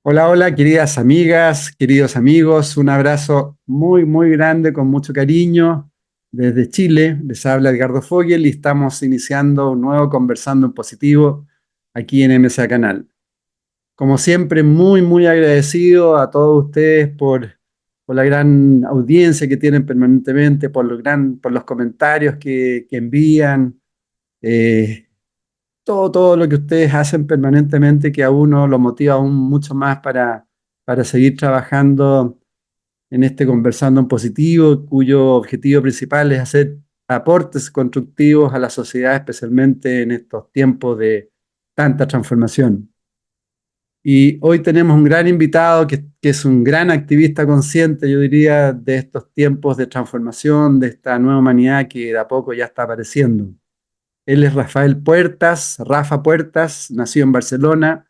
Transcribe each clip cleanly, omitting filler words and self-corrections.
Hola, hola, queridas amigas, queridos amigos, un abrazo muy, muy grande con mucho cariño desde Chile. Les habla Edgardo Fogel y estamos iniciando un nuevo Conversando en Positivo aquí en MSA Canal. Como siempre, muy, muy agradecido a todos ustedes por la gran audiencia que tienen permanentemente, por los comentarios que envían. eh, todo lo que ustedes hacen permanentemente que a uno lo motiva aún mucho más para seguir trabajando en este Conversando en Positivo, cuyo objetivo principal es hacer aportes constructivos a la sociedad, especialmente en estos tiempos de tanta transformación. Y hoy tenemos un gran invitado que es un gran activista consciente, yo diría, de estos tiempos de transformación, de esta nueva humanidad que de a poco ya está apareciendo. Él es Rafael Puertas, Rafa Puertas, nació en Barcelona.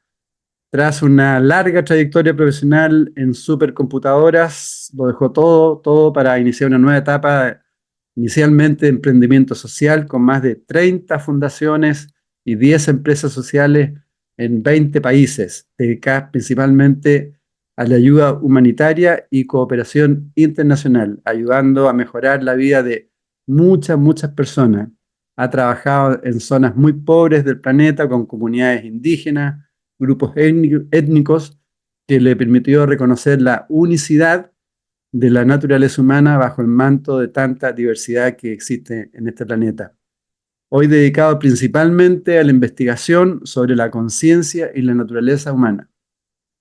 Tras una larga trayectoria profesional en supercomputadoras, lo dejó todo para iniciar una nueva etapa, inicialmente de emprendimiento social, con más de 30 fundaciones y 10 empresas sociales en 20 países, dedicadas principalmente a la ayuda humanitaria y cooperación internacional, ayudando a mejorar la vida de muchas personas. Ha trabajado en zonas muy pobres del planeta con comunidades indígenas, grupos étnicos, que le permitió reconocer la unicidad de la naturaleza humana bajo el manto de tanta diversidad que existe en este planeta. Hoy dedicado principalmente a la investigación sobre la conciencia y la naturaleza humana,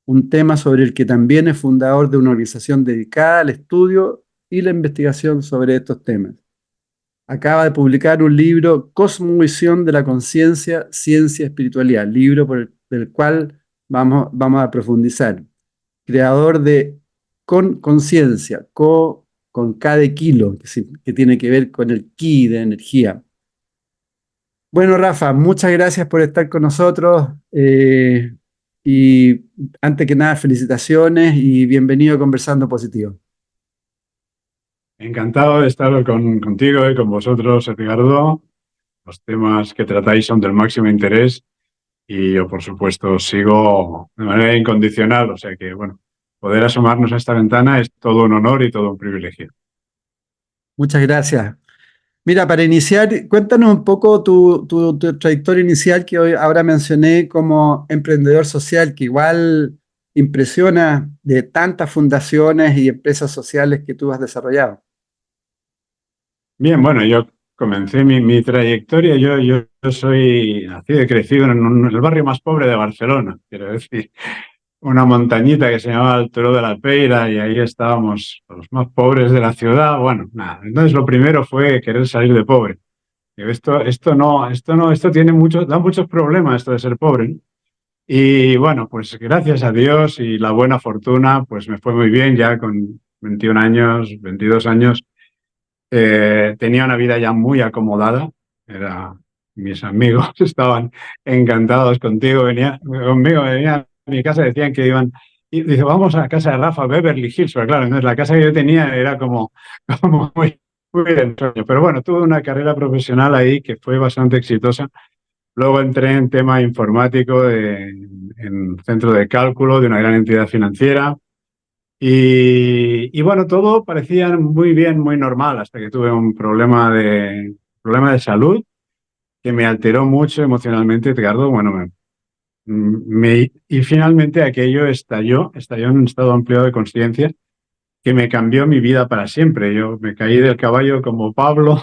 un tema sobre el que también es fundador de una organización dedicada al estudio y la investigación sobre estos temas. Acaba de publicar un libro, Cosmovisión de la Conciencia, Ciencia y Espiritualidad, libro del cual vamos a profundizar. Creador de Con Conciencia, con K de kilo, que tiene que ver con el ki de energía. Bueno, Rafa, muchas gracias por estar con nosotros. Y antes que nada, felicitaciones y bienvenido a Conversando Positivo. Encantado de estar contigo y con vosotros, Edgardo. Los temas que tratáis son del máximo interés y yo, por supuesto, sigo de manera incondicional. O sea que, bueno, poder asomarnos a esta ventana es todo un honor y todo un privilegio. Muchas gracias. Mira, para iniciar, cuéntanos un poco tu trayectoria inicial que hoy ahora mencioné como emprendedor social, que igual impresiona de tantas fundaciones y empresas sociales que tú has desarrollado. Bien, bueno, yo comencé mi trayectoria. Yo soy nacido y crecido en el barrio más pobre de Barcelona, quiero decir. Una montañita que se llamaba el Turó de la Peira y ahí estábamos los más pobres de la ciudad. Bueno, nada, entonces lo primero fue querer salir de pobre. Digo, esto tiene muchos, da muchos problemas esto de ser pobre, ¿no? Y bueno, pues gracias a Dios y la buena fortuna, pues me fue muy bien ya con 21 años, 22 años. Tenía una vida ya muy acomodada. Mis amigos estaban encantados contigo, conmigo, venían a mi casa, decían que iban, y dice, vamos a la casa de Rafa, Beverly Hills, pero claro, entonces la casa que yo tenía era como muy de ensueño. Pero bueno, tuve una carrera profesional ahí que fue bastante exitosa. Luego entré en tema informático en centro de cálculo de una gran entidad financiera. Y bueno, todo parecía muy bien, muy normal, hasta que tuve un problema de salud que me alteró mucho emocionalmente, Edgardo. Bueno, y finalmente aquello estalló en un estado amplio de conciencia que me cambió mi vida para siempre. Yo me caí del caballo como Pablo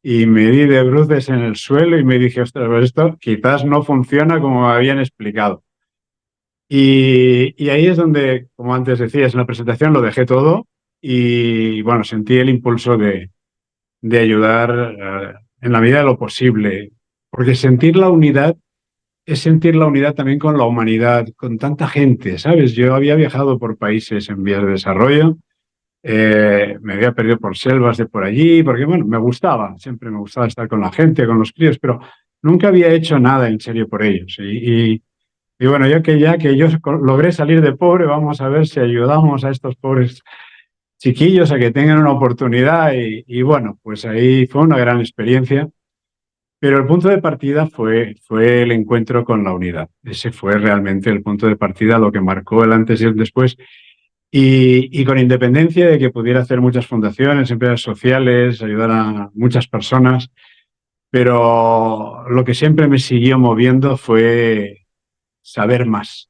y me di de bruces en el suelo y me dije, ostras, pues esto quizás no funciona como me habían explicado. Y ahí es donde, como antes decías en la presentación, lo dejé todo y bueno, sentí el impulso de ayudar en la medida de lo posible, porque sentir la unidad es sentir la unidad también con la humanidad, con tanta gente, ¿sabes? Yo había viajado por países en vías de desarrollo, me había perdido por selvas de por allí, porque bueno, me gustaba, siempre me gustaba estar con la gente, con los críos, pero nunca había hecho nada en serio por ellos. Y bueno, ya que yo logré salir de pobre, vamos a ver si ayudamos a estos pobres chiquillos a que tengan una oportunidad. Y bueno, pues ahí fue una gran experiencia. Pero el punto de partida fue el encuentro con la unidad. Ese fue realmente el punto de partida, lo que marcó el antes y el después. Y con independencia de que pudiera hacer muchas fundaciones, empresas sociales, ayudar a muchas personas, pero lo que siempre me siguió moviendo fue saber más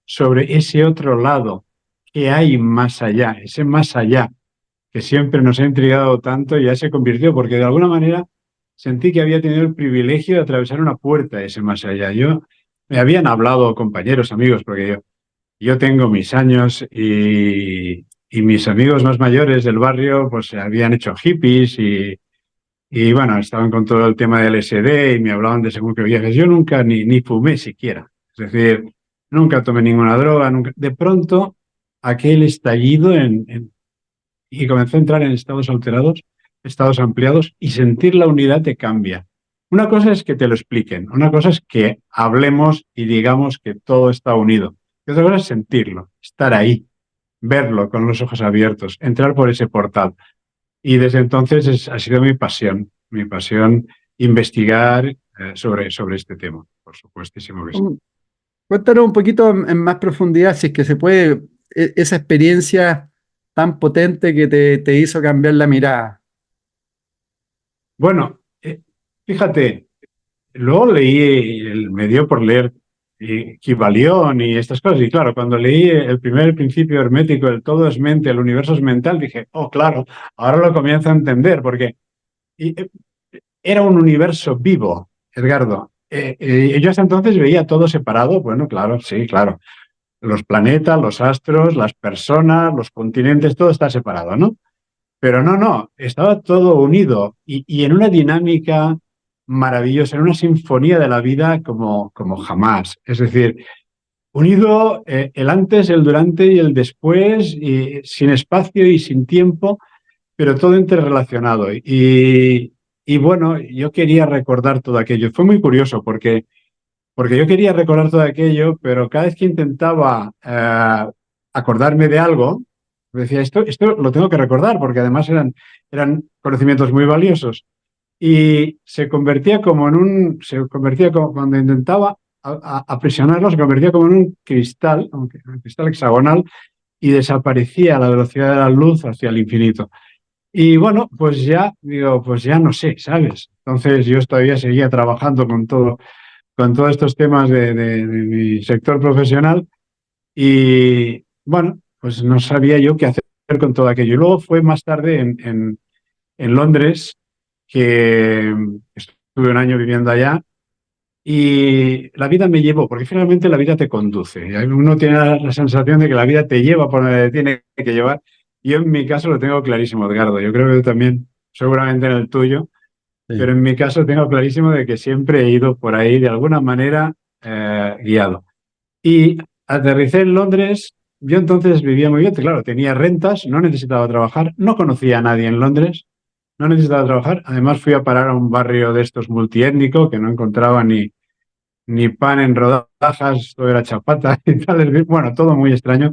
sobre ese otro lado, que hay más allá, ese más allá que siempre nos ha intrigado tanto, ya se convirtió, porque de alguna manera sentí que había tenido el privilegio de atravesar una puerta ese más allá. Me habían hablado compañeros, amigos, porque yo tengo mis años y mis amigos más mayores del barrio pues se habían hecho hippies y bueno, estaban con todo el tema del LSD y me hablaban de según qué viajes. Yo nunca ni fumé siquiera. Es decir, nunca tomé ninguna droga, nunca. De pronto, aquel estallido y comencé a entrar en estados alterados, estados ampliados y sentir la unidad te cambia. Una cosa es que te lo expliquen, una cosa es que hablemos y digamos que todo está unido. Y otra cosa es sentirlo, estar ahí, verlo con los ojos abiertos, entrar por ese portal. Y desde entonces ha sido mi pasión investigar sobre este tema, por supuestísimo que sí. Cuéntanos un poquito en más profundidad, si es que se puede, esa experiencia tan potente que te hizo cambiar la mirada. Bueno, fíjate, luego me dio por leer Kybalión y estas cosas. Y claro, cuando leí el primer principio hermético, el todo es mente, el universo es mental, dije, oh, claro, ahora lo comienzo a entender, porque y, eh, era un universo vivo, Edgardo. Yo hasta entonces veía todo separado. Bueno, claro, sí, claro. Los planetas, los astros, las personas, los continentes, todo está separado, ¿no? Pero no, estaba todo unido y en una dinámica maravillosa, en una sinfonía de la vida como jamás. Es decir, unido el antes, el durante y el después, y sin espacio y sin tiempo, pero todo interrelacionado. Y bueno, yo quería recordar todo aquello. Fue muy curioso porque yo quería recordar todo aquello, pero cada vez que intentaba acordarme de algo, decía, esto lo tengo que recordar, porque además eran conocimientos muy valiosos. Y se convertía se convertía como, cuando intentaba aprisionarlo, se convertía como en un cristal hexagonal y desaparecía a la velocidad de la luz hacia el infinito. Y bueno, pues ya, digo, pues ya no sé, ¿sabes? Entonces yo todavía seguía trabajando con todos estos temas de mi sector profesional y bueno, pues no sabía yo qué hacer con todo aquello. Y luego fue más tarde en Londres, que estuve un año viviendo allá y la vida me llevó, porque finalmente la vida te conduce. Y uno tiene la sensación de que la vida te lleva por donde te tiene que llevar. Yo en mi caso lo tengo clarísimo, Edgardo. Yo creo que tú también, seguramente en el tuyo, pero Sí. en mi caso tengo clarísimo de que siempre he ido por ahí de alguna manera guiado. Y aterricé en Londres. Yo entonces vivía muy bien, claro, tenía rentas, no necesitaba trabajar, no conocía a nadie en Londres, no necesitaba trabajar. Además fui a parar a un barrio de estos multiétnico que no encontraba ni pan en rodajas, todo era chapata y tal. Bueno, todo muy extraño.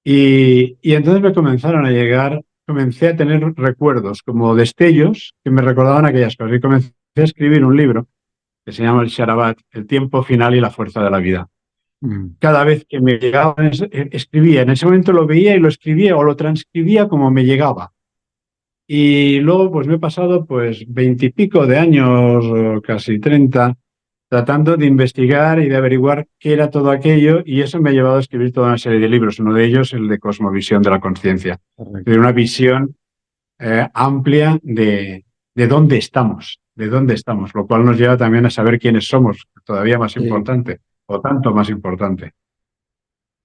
Y entonces me comenzaron a llegar, comencé a tener recuerdos como destellos que me recordaban aquellas cosas. Y comencé a escribir un libro que se llama El Sharabat, El tiempo final y la fuerza de la vida. Mm. Cada vez que me llegaba, escribía. En ese momento lo veía y lo escribía o lo transcribía como me llegaba. Y luego pues me he pasado pues 20 y pico de años, o casi 30, tratando de investigar y de averiguar qué era todo aquello, y eso me ha llevado a escribir toda una serie de libros, uno de ellos el de Cosmovisión de la Conciencia, de Correcto. una visión amplia de dónde estamos, lo cual nos lleva también a saber quiénes somos, todavía más Sí. importante, o tanto más importante.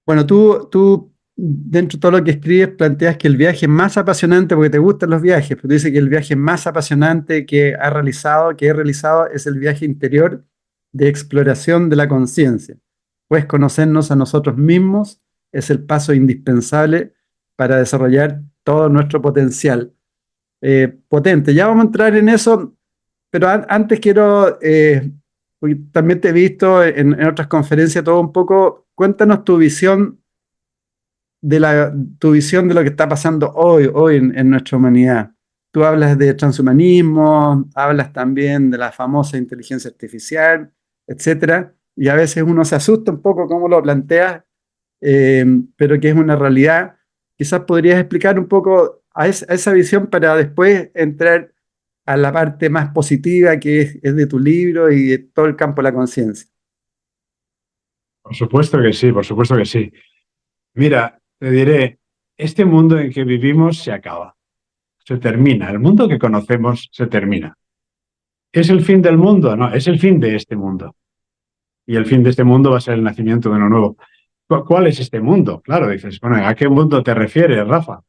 Bueno, tú, dentro de todo lo que escribes, planteas que el viaje más apasionante, porque te gustan los viajes, pero tú dices que el viaje más apasionante que he realizado, es el viaje interior de exploración de la conciencia. Pues conocernos a nosotros mismos es el paso indispensable para desarrollar todo nuestro potencial. Potente. Ya vamos a entrar en eso, pero antes quiero, porque también te he visto en otras conferencias todo un poco, cuéntanos tu visión de lo que está pasando hoy en nuestra humanidad. tú hablas de transhumanismo, hablas también de la famosa inteligencia artificial, etcétera, y a veces uno se asusta un poco cómo lo planteas, pero que es una realidad. Quizás podrías explicar un poco a esa visión para después entrar a la parte más positiva que es de tu libro y de todo el campo de la conciencia. Por supuesto que sí, por supuesto que sí. Mira, te diré, este mundo en que vivimos se acaba, se termina. El mundo que conocemos se termina. ¿Es el fin del mundo? No, es el fin de este mundo. Y el fin de este mundo va a ser el nacimiento de uno nuevo. ¿Cuál es este mundo? Claro, dices, bueno, ¿a qué mundo te refieres, Rafa?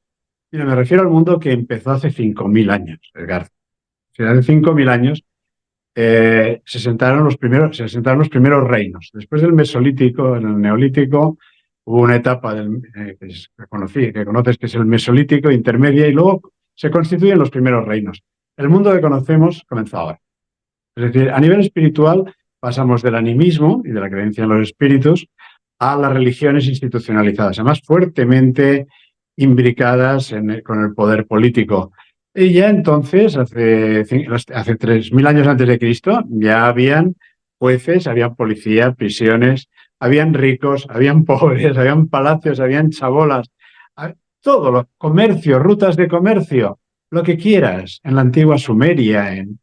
Mira, me refiero al mundo que empezó hace 5.000 años, Edgar. O sea, hace 5.000 años se sentaron los primeros reinos. Después del Mesolítico, en el Neolítico, hubo una etapa que conoces, que es el Mesolítico, intermedia, y luego se constituyen los primeros reinos. El mundo que conocemos comenzó ahora. Es decir, a nivel espiritual pasamos del animismo y de la creencia en los espíritus a las religiones institucionalizadas, además fuertemente imbricadas con el poder político. Y ya entonces, hace 3.000 años antes de Cristo, ya habían jueces, habían policías, prisiones, habían ricos, habían pobres, habían palacios, habían chabolas, todo, comercio, rutas de comercio, lo que quieras, en la antigua Sumeria, en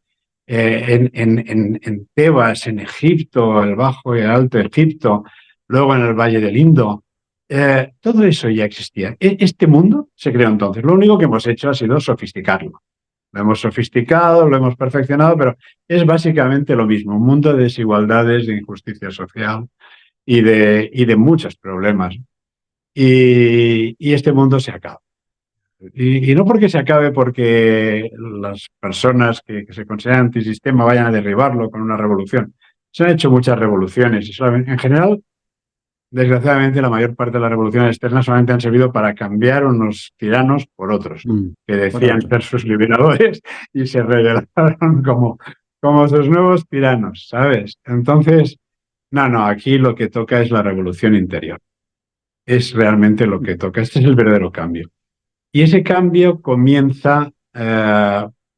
Tebas, en Egipto, el Bajo y el Alto Egipto, luego en el Valle del Indo. Todo eso ya existía. Este mundo se creó entonces. Lo único que hemos hecho ha sido sofisticarlo. Lo hemos sofisticado, lo hemos perfeccionado, pero es básicamente lo mismo. Un mundo de desigualdades, de injusticia social y de muchos problemas. Y este mundo se acaba. Y no porque se acabe porque las personas que se consideran antisistema vayan a derribarlo con una revolución. Se han hecho muchas revoluciones y en general, desgraciadamente, la mayor parte de las revoluciones externas solamente han servido para cambiar unos tiranos por otros, que Por decían otro. ser sus liberadores y se revelaron como sus nuevos tiranos, ¿sabes? Entonces, no, aquí lo que toca es la revolución interior. Es realmente lo que toca. Este es el verdadero cambio. Y ese cambio comienza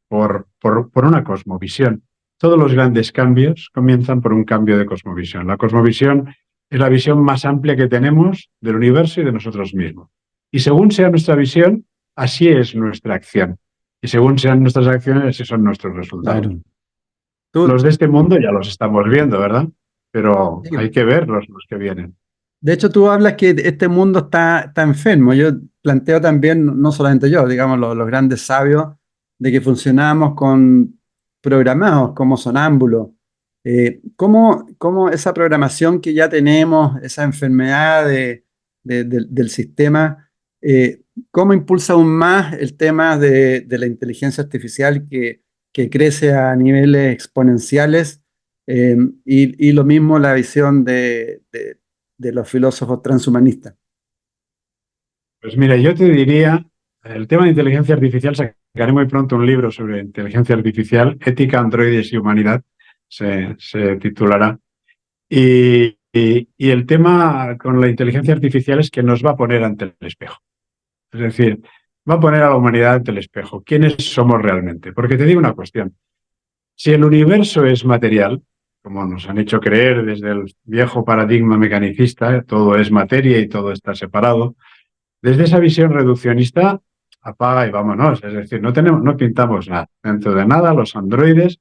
por una cosmovisión. Todos los grandes cambios comienzan por un cambio de cosmovisión. La cosmovisión es la visión más amplia que tenemos del universo y de nosotros mismos. Y según sea nuestra visión, así es nuestra acción. Y según sean nuestras acciones, así son nuestros resultados. Claro. Tú, Los de este mundo ya los estamos viendo, ¿verdad? Pero hay sí. que ver los que vienen. De hecho, tú hablas que este mundo está enfermo. Yo planteo también, no solamente yo, digamos, los grandes sabios, de que funcionamos con programados como sonámbulos. ¿Cómo esa programación que ya tenemos, esa enfermedad del sistema, eh, cómo impulsa aún más el tema de la inteligencia artificial que crece a niveles exponenciales? Y lo mismo la visión de los filósofos transhumanistas. Pues mira, yo te diría, el tema de inteligencia artificial, sacaré muy pronto un libro sobre inteligencia artificial, ética, androides y humanidad, se titulará. Y el tema con la inteligencia artificial es que nos va a poner ante el espejo. Es decir, va a poner a la humanidad ante el espejo. ¿Quiénes somos realmente? Porque te digo una cuestión. Si el universo es material, como nos han hecho creer desde el viejo paradigma mecanicista, todo es materia y todo está separado, desde esa visión reduccionista, apaga y vámonos. Es decir, no pintamos nada. Dentro de nada, los androides,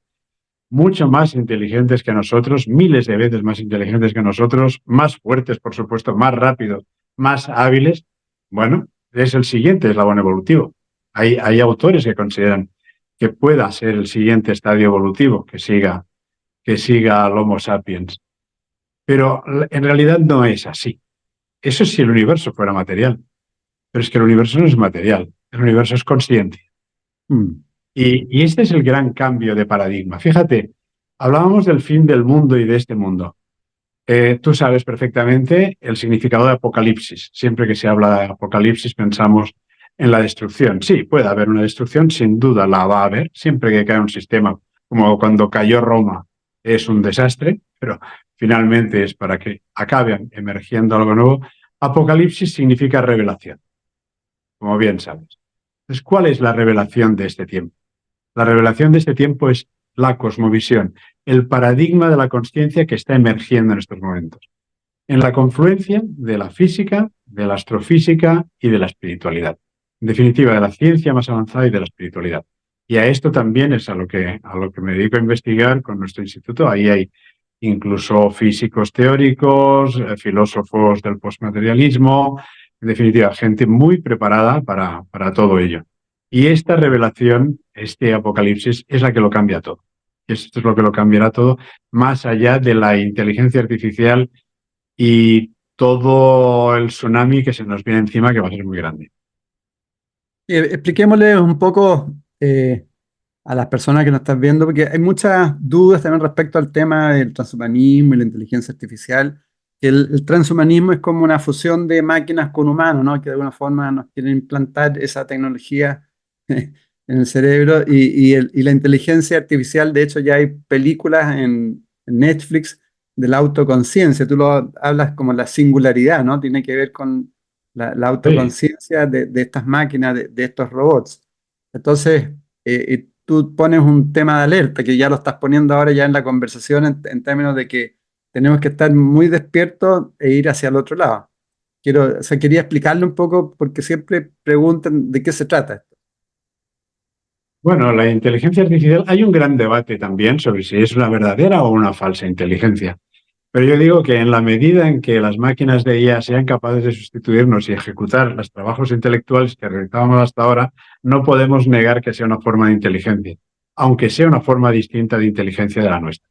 mucho más inteligentes que nosotros, miles de veces más inteligentes que nosotros, más fuertes, por supuesto, más rápidos, más hábiles. Bueno, es el siguiente eslabón evolutivo. Hay autores que consideran que pueda ser el siguiente estadio evolutivo, que siga al Homo sapiens. Pero en realidad no es así. Eso es si el universo fuera material. Pero es que el universo no es material, el universo es consciente. Mm, Y este es el gran cambio de paradigma. Fíjate, hablábamos del fin del mundo y de este mundo. Tú sabes perfectamente el significado de apocalipsis. Siempre que se habla de apocalipsis pensamos en la destrucción. Sí, puede haber una destrucción, sin duda la va a haber, siempre que cae un sistema, como cuando cayó Roma, es un desastre, pero finalmente es para que acabe emergiendo algo nuevo. Apocalipsis significa revelación, como bien sabes. Entonces, ¿cuál es la revelación de este tiempo? La revelación de este tiempo es la cosmovisión, el paradigma de la consciencia que está emergiendo en estos momentos, en la confluencia de la física, de la astrofísica y de la espiritualidad. En definitiva, de la ciencia más avanzada y de la espiritualidad. Y a esto también es a lo que me dedico a investigar con nuestro instituto. Ahí hay incluso físicos teóricos, filósofos del postmaterialismo, en definitiva, gente muy preparada para todo ello. Y esta revelación, este apocalipsis, es la que lo cambia todo. Esto es lo que lo cambiará todo, más allá de la inteligencia artificial y todo el tsunami que se nos viene encima, que va a ser muy grande. Expliquémosle un poco a las personas que nos están viendo, porque hay muchas dudas también respecto al tema del transhumanismo y la inteligencia artificial. El transhumanismo es como una fusión de máquinas con humanos, ¿no? Que de alguna forma nos quieren implantar esa tecnología en el cerebro y la inteligencia artificial. De hecho, ya hay películas en Netflix de la autoconciencia. Tú lo hablas como la singularidad, ¿no? Tiene que ver con la Sí. autoconciencia de estas máquinas, de estos robots. Entonces, tú pones un tema de alerta, que ya lo estás poniendo ahora ya en la conversación en términos de que tenemos que estar muy despiertos e ir hacia el otro lado. O sea, quería explicarle un poco porque siempre preguntan de qué se trata esto. Bueno, la inteligencia artificial, hay un gran debate también sobre si es una verdadera o una falsa inteligencia. Pero yo digo que en la medida en que las máquinas de IA sean capaces de sustituirnos y ejecutar los trabajos intelectuales que realizábamos hasta ahora, no podemos negar que sea una forma de inteligencia, aunque sea una forma distinta de inteligencia de la nuestra.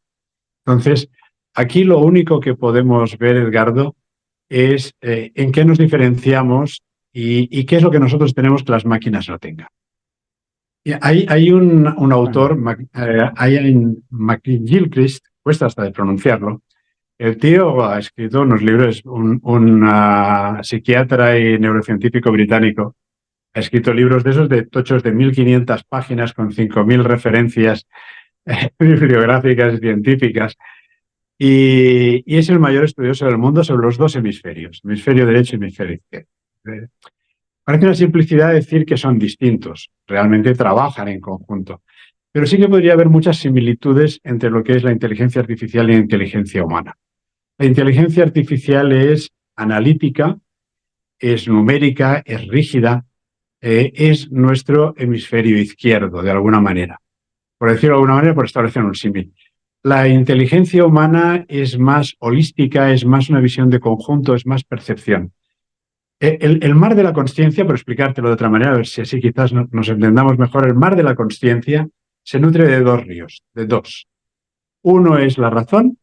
Entonces, aquí lo único que podemos ver, Edgardo, es en qué nos diferenciamos y qué es lo que nosotros tenemos que las máquinas no tengan. Y hay un Bueno, autor, Ian McGilchrist, cuesta hasta de pronunciarlo. El tío ha escrito unos libros, un psiquiatra y neurocientífico británico. Ha escrito libros de esos de tochos de 1.500 páginas con 5.000 referencias bibliográficas y científicas. Y es el mayor estudioso del mundo sobre los dos hemisferios, hemisferio derecho y hemisferio izquierdo. Parece una simplicidad decir que son distintos, realmente trabajan en conjunto, pero sí que podría haber muchas similitudes entre lo que es la inteligencia artificial y la inteligencia humana. La inteligencia artificial es analítica, es numérica, es rígida, es nuestro hemisferio izquierdo, de alguna manera. Por decirlo de alguna manera, por establecer un símil. La inteligencia humana es más holística, es más una visión de conjunto, es más percepción. El mar de la consciencia, por explicártelo de otra manera, a ver si así quizás nos entendamos mejor, el mar de la consciencia se nutre de dos ríos, de dos. Uno es la razón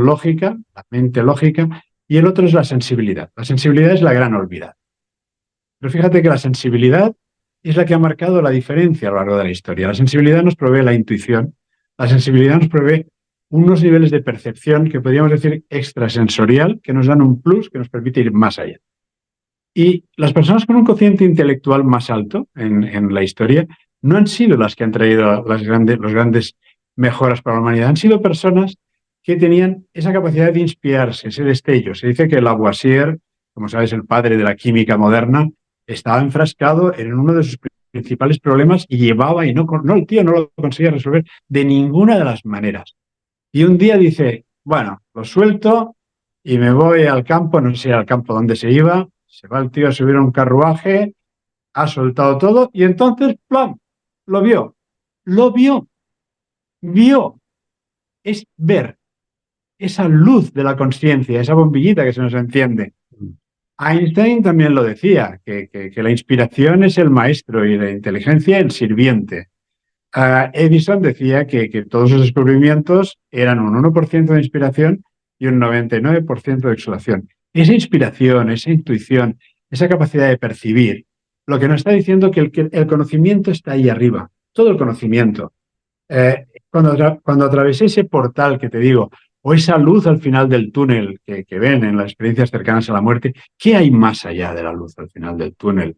lógica, la mente lógica, y el otro es la sensibilidad. La sensibilidad es la gran olvidada. Pero fíjate que la sensibilidad es la que ha marcado la diferencia a lo largo de la historia. La sensibilidad nos provee la intuición, la sensibilidad nos provee unos niveles de percepción que podríamos decir extrasensorial, que nos dan un plus que nos permite ir más allá. Y las personas con un cociente intelectual más alto en la historia no han sido las que han traído los grandes mejoras para la humanidad, han sido personas que tenían esa capacidad de inspirarse, ese destello. Se dice que Lavoisier, como sabes, el padre de la química moderna, estaba enfrascado en uno de sus principales problemas y llevaba, y no el tío no lo conseguía resolver de ninguna de las maneras. Y un día dice, bueno, lo suelto y me voy al campo, no sé al campo donde se iba, se va el tío a subir a un carruaje, ha soltado todo y entonces, ¡plum!, lo vio, es ver esa luz de la consciencia, esa bombillita que se nos enciende. Einstein también lo decía, que la inspiración es el maestro y la inteligencia el sirviente. Edison decía que todos sus descubrimientos eran un 1% de inspiración y un 99% de exhalación. Esa inspiración, esa intuición, esa capacidad de percibir, lo que nos está diciendo que el conocimiento está ahí arriba, todo el conocimiento. Cuando atravesé ese portal que te digo, o esa luz al final del túnel que ven en las experiencias cercanas a la muerte, ¿qué hay más allá de la luz al final del túnel?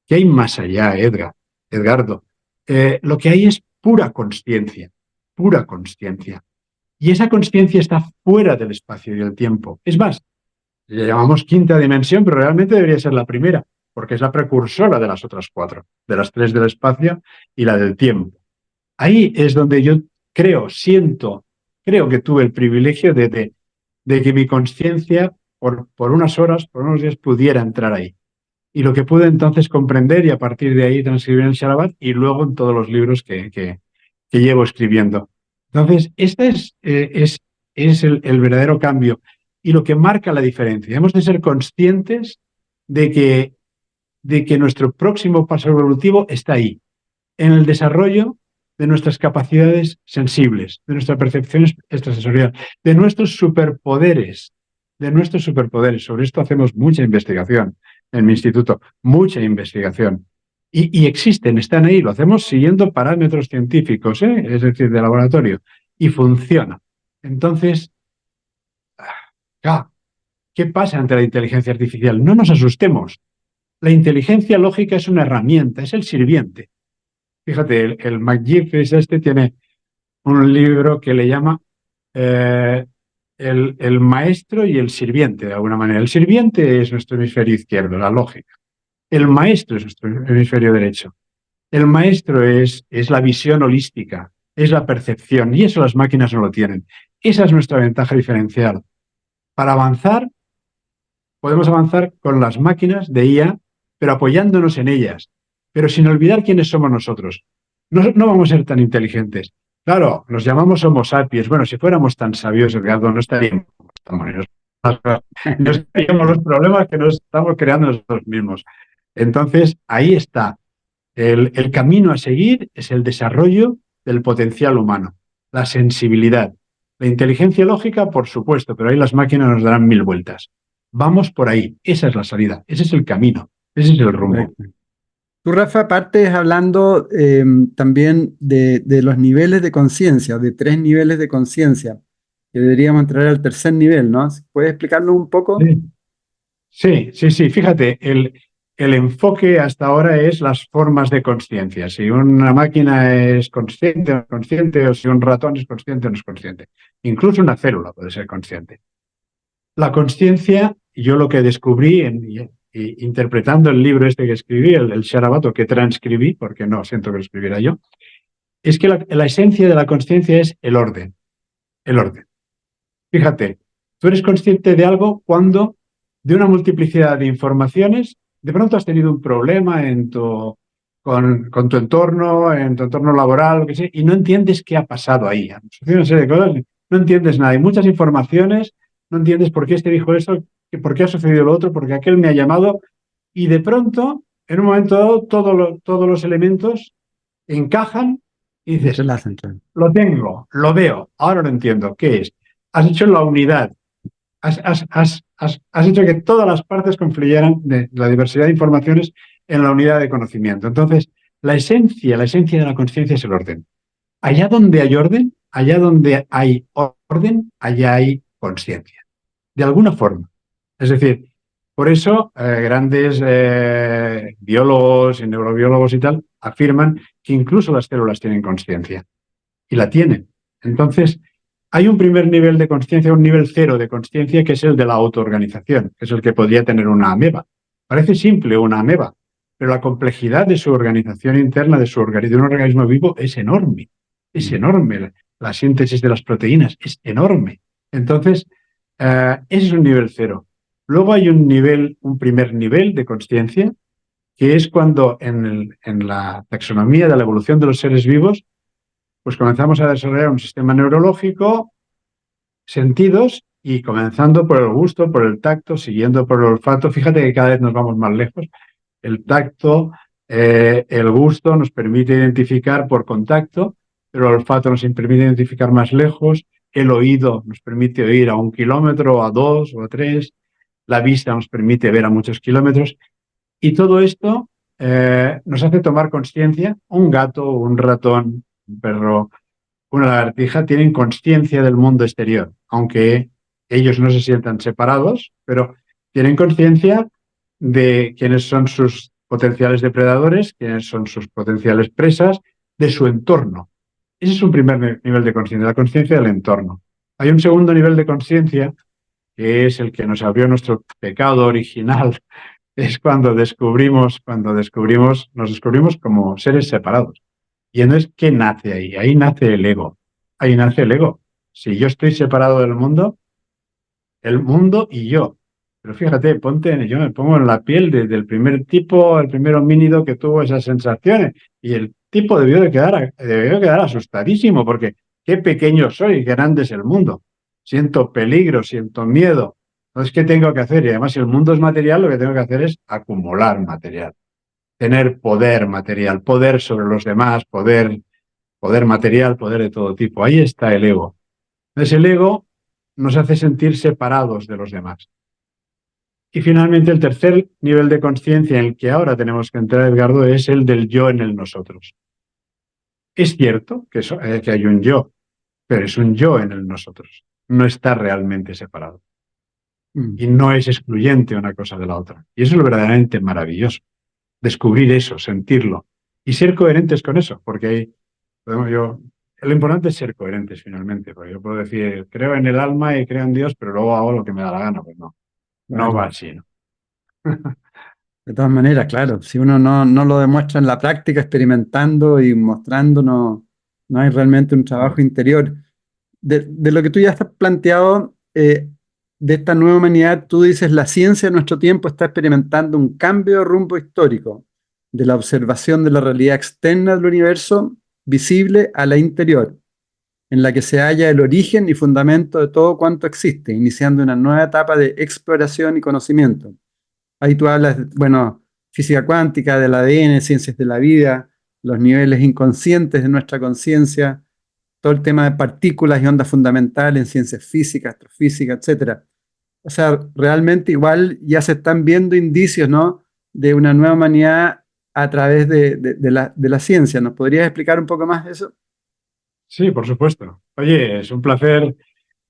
¿Qué hay más allá, Edgardo? Lo que hay es pura consciencia, pura consciencia. Y esa consciencia está fuera del espacio y del tiempo. Es más, le llamamos quinta dimensión, pero realmente debería ser la primera. porque es la precursora de las otras cuatro, de las tres del espacio y la del tiempo. Ahí es donde yo creo que tuve el privilegio de que mi conciencia por unas horas, por unos días, pudiera entrar ahí. Y lo que pude entonces comprender y a partir de ahí transcribir en el Sharabat y luego en todos los libros que llevo escribiendo. Entonces, este es el verdadero cambio y lo que marca la diferencia. Hemos de ser conscientes de que nuestro próximo paso evolutivo está ahí, en el desarrollo de nuestras capacidades sensibles, de nuestra percepción extrasensorial, de nuestros superpoderes, de nuestros superpoderes. Sobre esto hacemos mucha investigación en mi instituto, mucha investigación. Y existen, están ahí, lo hacemos siguiendo parámetros científicos, es decir, de laboratorio, y funciona. Entonces, ¿qué pasa ante la inteligencia artificial? No nos asustemos. La inteligencia lógica es una herramienta, es el sirviente. Fíjate, el McGiffis tiene un libro que le llama eh, el maestro y el sirviente, de alguna manera. El sirviente es nuestro hemisferio izquierdo, la lógica. El maestro es nuestro hemisferio derecho. El maestro es la visión holística, es la percepción, y eso las máquinas no lo tienen. Esa es nuestra ventaja diferencial. Para avanzar, podemos avanzar con las máquinas de IA, pero apoyándonos en ellas, pero sin olvidar quiénes somos nosotros. No vamos a ser tan inteligentes. Claro, nos llamamos Homo sapiens. Bueno, si fuéramos tan sabios, Edgardo, no estaríamos tan buenos. No estaríamos los problemas que nos estamos creando nosotros mismos. Entonces, ahí está. El camino a seguir es el desarrollo del potencial humano, la sensibilidad. La inteligencia lógica, por supuesto, pero ahí las máquinas nos darán mil vueltas. Vamos por ahí. Esa es la salida. Ese es el camino. Ese es el rumbo. Correcto. Tú, Rafa, partes hablando también de los niveles de conciencia, de 3 niveles de conciencia, que deberíamos entrar al tercer nivel, ¿no? ¿Puedes explicarnos un poco? Sí. Fíjate, el enfoque hasta ahora es las formas de conciencia. Si una máquina es consciente o no es consciente, o si un ratón es consciente o no es consciente. Incluso una célula puede ser consciente. La conciencia, yo lo que descubrí interpretando el libro que escribí, el Sharabat, que transcribí, porque no siento que lo escribiera yo, es que la esencia de la conciencia es el orden. El orden. Fíjate, tú eres consciente de algo cuando de una multiplicidad de informaciones, de pronto has tenido un problema con tu entorno, en tu entorno laboral, lo que sea, y no entiendes qué ha pasado ahí. Sucede una serie de cosas, no entiendes nada. Hay muchas informaciones, no entiendes por qué este dijo eso, por qué ha sucedido lo otro, porque aquel me ha llamado, y de pronto, en un momento dado, todos los elementos encajan y dices, lo tengo, lo veo, ahora lo entiendo. ¿Qué es? Has hecho la unidad. Has hecho que todas las partes confluyeran de la diversidad de informaciones en la unidad de conocimiento. Entonces, la esencia de la conciencia es el orden. Allá donde hay orden, allá hay conciencia. De alguna forma. Es decir, por eso grandes biólogos y neurobiólogos y tal afirman que incluso las células tienen conciencia. Y la tienen. Entonces, hay un primer nivel de conciencia, un nivel cero de conciencia, que es el de la autoorganización, que es el que podría tener una ameba. Parece simple una ameba, pero la complejidad de su organización interna, de un organismo vivo, es enorme. Es enorme. La síntesis de las proteínas es enorme. Entonces, ese es un nivel cero. Luego hay un primer nivel de conciencia, que es cuando en la taxonomía de la evolución de los seres vivos, pues comenzamos a desarrollar un sistema neurológico, sentidos, y comenzando por el gusto, por el tacto, siguiendo por el olfato. Fíjate que cada vez nos vamos más lejos. El tacto, el gusto nos permite identificar por contacto, pero el olfato nos permite identificar más lejos. El oído nos permite oír a 1 kilómetro, a 2 o a 3. La vista nos permite ver a muchos kilómetros. Y todo esto nos hace tomar conciencia. Un gato, un ratón, un perro, una lagartija tienen conciencia del mundo exterior, aunque ellos no se sientan separados, pero tienen conciencia de quiénes son sus potenciales depredadores, quiénes son sus potenciales presas, de su entorno. Ese es un primer nivel de conciencia, la conciencia del entorno. Hay un segundo nivel de conciencia, que es el que nos abrió nuestro pecado original, es nos descubrimos como seres separados. Y entonces, ¿qué nace ahí? Ahí nace el ego. Ahí nace el ego. Si yo estoy separado del mundo, el mundo y yo. Pero fíjate, yo me pongo en la piel del primer tipo, el primer homínido que tuvo esas sensaciones. Y el tipo debió quedar asustadísimo, porque qué pequeño soy, qué grande es el mundo. Siento peligro, siento miedo. Entonces, ¿qué tengo que hacer? Y además, si el mundo es material, lo que tengo que hacer es acumular material, tener poder material, poder sobre los demás, poder material, poder de todo tipo. Ahí está el ego. Entonces, el ego nos hace sentir separados de los demás. Y finalmente, el tercer nivel de conciencia en el que ahora tenemos que entrar, Edgardo, es el del yo en el nosotros. Es cierto que hay un yo, pero es un yo en el nosotros. No está realmente separado. Mm. Y no es excluyente una cosa de la otra. Y eso es lo verdaderamente maravilloso. Descubrir eso, sentirlo y ser coherentes con eso, porque lo importante es ser coherentes finalmente, porque yo puedo decir, creo en el alma y creo en Dios, pero luego hago lo que me da la gana, pues no, no va Claro. así, ¿no? De todas maneras, claro, si uno no lo demuestra en la práctica, experimentando y mostrando, no hay realmente un trabajo interior. De lo que tú ya has planteado, de esta nueva humanidad, tú dices, la ciencia en nuestro tiempo está experimentando un cambio de rumbo histórico, de la observación de la realidad externa del universo visible a la interior, en la que se halla el origen y fundamento de todo cuanto existe, iniciando una nueva etapa de exploración y conocimiento. Ahí tú hablas, bueno, física cuántica, del ADN, ciencias de la vida, los niveles inconscientes de nuestra conciencia, todo el tema de partículas y ondas fundamentales en ciencias físicas, astrofísica, etcétera. O sea, realmente igual ya se están viendo indicios, ¿no?, de una nueva humanidad a través de la ciencia. ¿Nos podrías explicar un poco más de eso? Sí, por supuesto. Oye, es un placer.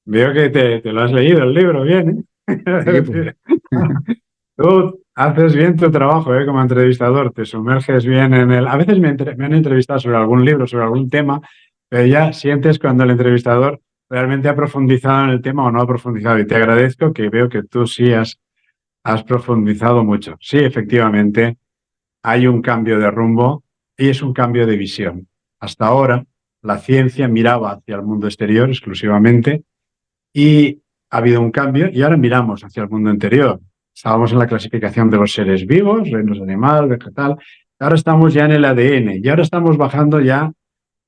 Veo que te lo has leído el libro bien, ¿eh? Es Sí, pues. decir, tú haces bien tu trabajo, ¿eh? Como entrevistador, te sumerges bien en el... A veces me han entrevistado sobre algún libro, sobre algún tema, pero ya sientes cuando el entrevistador realmente ha profundizado en el tema o no ha profundizado. Y te agradezco que veo que tú sí has profundizado mucho. Sí, efectivamente, hay un cambio de rumbo y es un cambio de visión. Hasta ahora, la ciencia miraba hacia el mundo exterior exclusivamente y ha habido un cambio y ahora miramos hacia el mundo interior. Estábamos en la clasificación de los seres vivos, reinos animal, vegetal. Ahora estamos ya en el ADN y ahora estamos bajando ya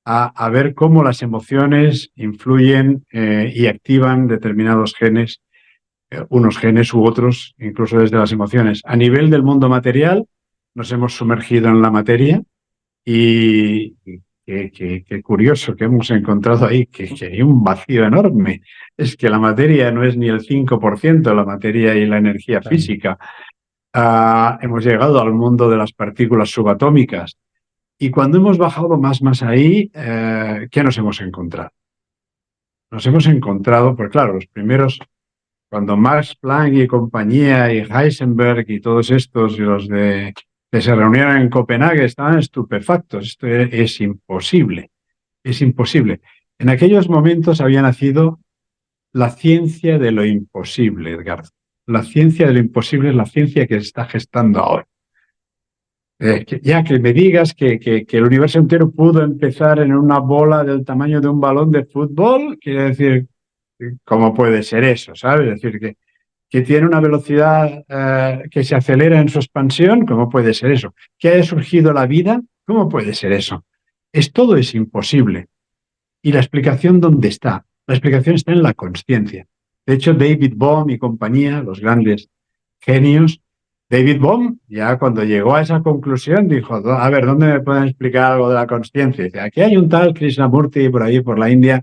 a ver cómo las emociones influyen y activan determinados genes, unos genes u otros, incluso desde las emociones. A nivel del mundo material, nos hemos sumergido en la materia y qué curioso que hemos encontrado ahí, que hay un vacío enorme. Es que la materia no es ni el 5%, la materia y la energía Claro. física. Hemos llegado al mundo de las partículas subatómicas. Y cuando hemos bajado más ahí, ¿qué nos hemos encontrado? Nos hemos encontrado, pues claro, los primeros, cuando Max Planck y compañía y Heisenberg y todos estos y los que se reunieron en Copenhague estaban estupefactos. Esto es imposible, es imposible. En aquellos momentos había nacido la ciencia de lo imposible, Edgar. La ciencia de lo imposible es la ciencia que se está gestando ahora. Que me digas que el universo entero pudo empezar en una bola del tamaño de un balón de fútbol, quiere decir, ¿cómo puede ser eso? ¿Sabes? Es decir, que tiene una velocidad que se acelera en su expansión, ¿cómo puede ser eso? Que haya surgido la vida, ¿cómo puede ser eso? Todo es imposible. ¿Y la explicación dónde está? La explicación está en la consciencia. De hecho, David Bohm y compañía, los grandes genios, David Bohm, ya cuando llegó a esa conclusión, dijo, a ver, ¿dónde me pueden explicar algo de la consciencia? Dice, aquí hay un tal Krishnamurti por ahí, por la India,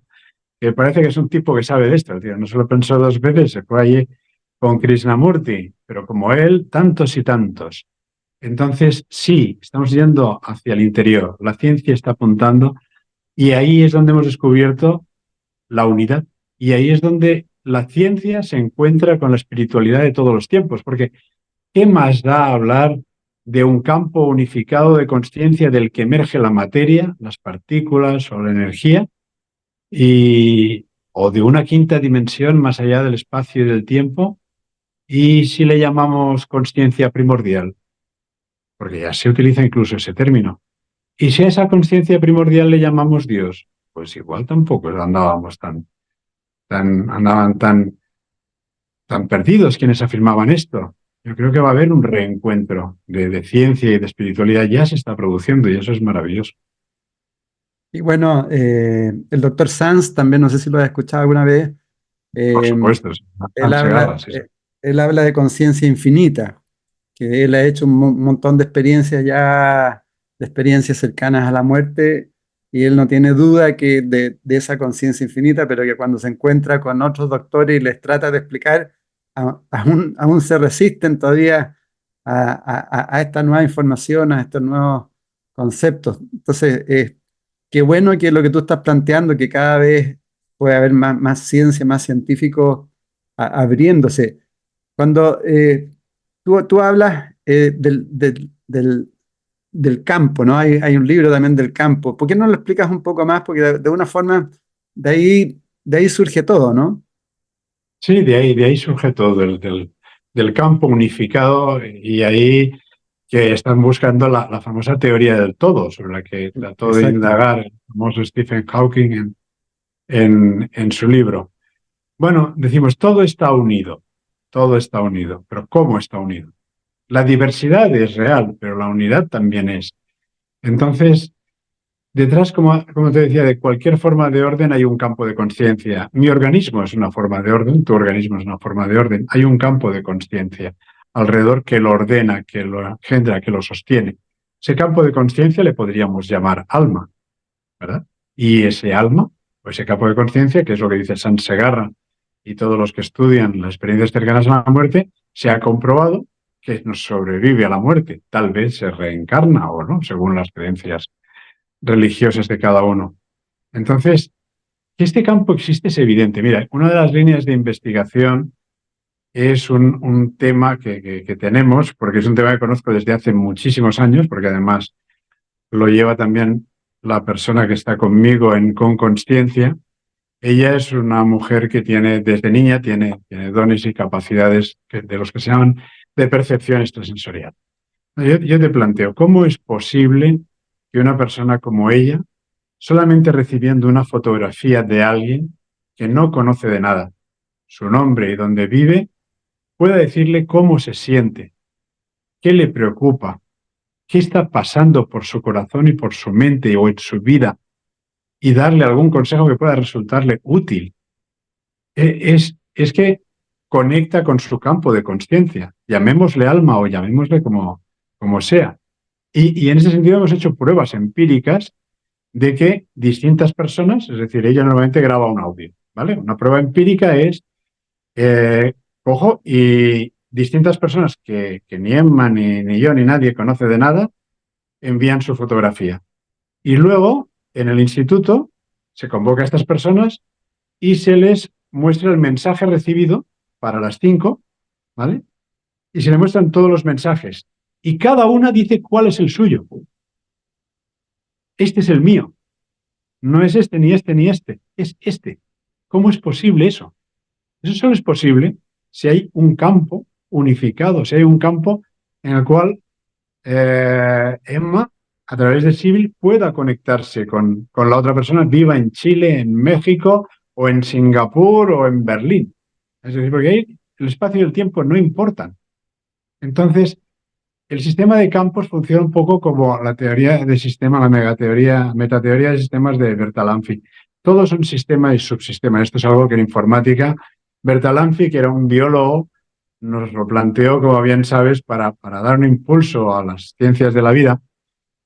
que parece que es un tipo que sabe de esto. Tío. No se lo pensó dos veces, se fue allí con Krishnamurti, pero como él, tantos y tantos. Entonces, sí, estamos yendo hacia el interior. La ciencia está apuntando y ahí es donde hemos descubierto la unidad. Y ahí es donde la ciencia se encuentra con la espiritualidad de todos los tiempos, porque ¿qué más da hablar de un campo unificado de conciencia del que emerge la materia, las partículas o la energía, o de una quinta dimensión más allá del espacio y del tiempo, ¿Y si le llamamos consciencia primordial? Porque ya se utiliza incluso ese término. ¿Y si a esa conciencia primordial le llamamos Dios? Pues igual tampoco andábamos andaban tan perdidos quienes afirmaban esto. Yo creo que va a haber un reencuentro de ciencia y de espiritualidad. Ya se está produciendo y eso es maravilloso. Y bueno, el doctor Sanz, también no sé si lo has escuchado alguna vez, Por eh, supuesto, sí. él Hans habla, Segarra, sí, sí. él habla de conciencia infinita, que él ha hecho un montón de experiencias ya, de experiencias cercanas a la muerte, y él no tiene duda que de esa conciencia infinita, pero que cuando se encuentra con otros doctores y les trata de explicar, aún se resisten todavía a esta nueva información, a estos nuevos conceptos. Entonces, qué bueno que lo que tú estás planteando, que cada vez puede haber más ciencia, más científicos abriéndose. Cuando tú hablas del campo, ¿no? Hay un libro también del campo. ¿Por qué no lo explicas un poco más? Porque de una forma de ahí surge todo, ¿no? Sí, de ahí surge todo, del campo unificado y ahí que están buscando la famosa teoría del todo, sobre la que trató de Exacto. indagar el famoso Stephen Hawking en su libro. Bueno, decimos, todo está unido, pero ¿cómo está unido? La diversidad es real, pero la unidad también es. Entonces, detrás, como te decía, de cualquier forma de orden hay un campo de conciencia. Mi organismo es una forma de orden, tu organismo es una forma de orden. Hay un campo de conciencia alrededor que lo ordena, que lo engendra, que lo sostiene. Ese campo de conciencia le podríamos llamar alma, ¿verdad? Y ese alma, o ese campo de conciencia, que es lo que dice San Segarra y todos los que estudian las experiencias cercanas a la muerte, se ha comprobado que nos sobrevive a la muerte. Tal vez se reencarna o no, según las creencias religiosas de cada uno. Entonces, que este campo existe es evidente. Mira, una de las líneas de investigación es un tema que tenemos, porque es un tema que conozco desde hace muchísimos años, porque además lo lleva también la persona que está conmigo Con Consciencia. Ella es una mujer que desde niña, tiene dones y capacidades de los que se llaman de percepción extrasensorial. Yo te planteo, ¿cómo es posible que una persona como ella, solamente recibiendo una fotografía de alguien que no conoce de nada, su nombre y dónde vive, pueda decirle cómo se siente, qué le preocupa, qué está pasando por su corazón y por su mente o en su vida y darle algún consejo que pueda resultarle útil? Es que conecta con su campo de conciencia, llamémosle alma o llamémosle como sea. Y en ese sentido hemos hecho pruebas empíricas de que distintas personas, es decir, ella normalmente graba un audio, ¿vale? Una prueba empírica es, cojo y distintas personas que ni Emma, ni yo, ni nadie conoce de nada, envían su fotografía. Y luego, en el instituto, se convoca a estas personas y se les muestra el mensaje recibido para las 5, ¿vale? Y se le muestran todos los mensajes. Y cada una dice cuál es el suyo. Este es el mío. No es este, ni este, ni este. Es este. ¿Cómo es posible eso? Eso solo es posible si hay un campo unificado, si hay un campo en el cual Emma, a través de Sibyl, pueda conectarse con la otra persona, viva en Chile, en México, o en Singapur, o en Berlín. Es decir, porque ahí el espacio y el tiempo no importan. Entonces, el sistema de campos funciona un poco como la teoría de sistema, la metateoría de sistemas de Bertalanffy. Todos son sistemas y subsistemas. Esto es algo que en informática Bertalanffy, que era un biólogo, nos lo planteó, como bien sabes, para dar un impulso a las ciencias de la vida,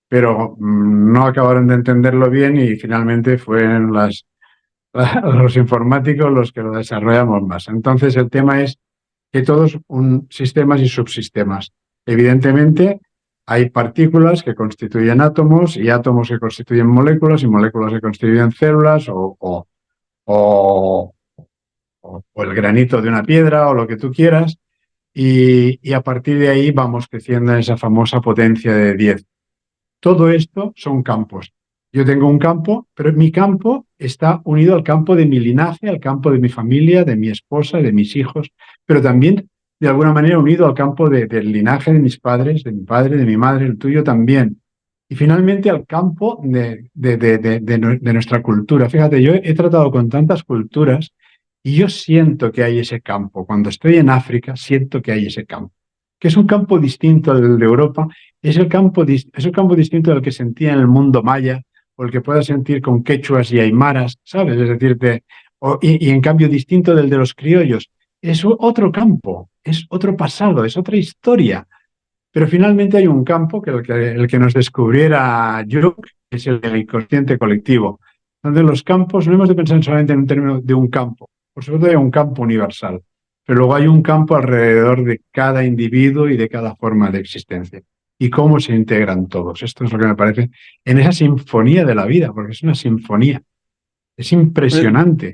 pero no acabaron de entenderlo bien y finalmente fueron los informáticos los que lo desarrollamos más. Entonces el tema es que todos son sistemas y subsistemas. Evidentemente, hay partículas que constituyen átomos y átomos que constituyen moléculas y moléculas que constituyen células o, o el granito de una piedra o lo que tú quieras. Y a partir de ahí vamos creciendo en esa famosa potencia de 10. Todo esto son campos. Yo tengo un campo, pero mi campo está unido al campo de mi linaje, al campo de mi familia, de mi esposa, de mis hijos, pero también de alguna manera unido al campo del linaje de mis padres, de mi padre, de mi madre, el tuyo también. Y finalmente al campo de nuestra cultura. Fíjate, yo he tratado con tantas culturas y yo siento que hay ese campo. Cuando estoy en África, siento que hay ese campo, que es un campo distinto al de Europa, es el campo distinto del que sentía en el mundo maya, o el que pueda sentir con quechuas y aymaras, ¿sabes? Es decir, y en cambio distinto del de los criollos. Es otro campo, es otro pasado, es otra historia. Pero finalmente hay un campo el que nos descubriera Jung, que es el del inconsciente colectivo, donde los campos no hemos de pensar solamente en un término de un campo, por supuesto hay un campo universal, pero luego hay un campo alrededor de cada individuo y de cada forma de existencia. Y cómo se integran todos. Esto es lo que me parece en esa sinfonía de la vida, porque es una sinfonía. Es impresionante,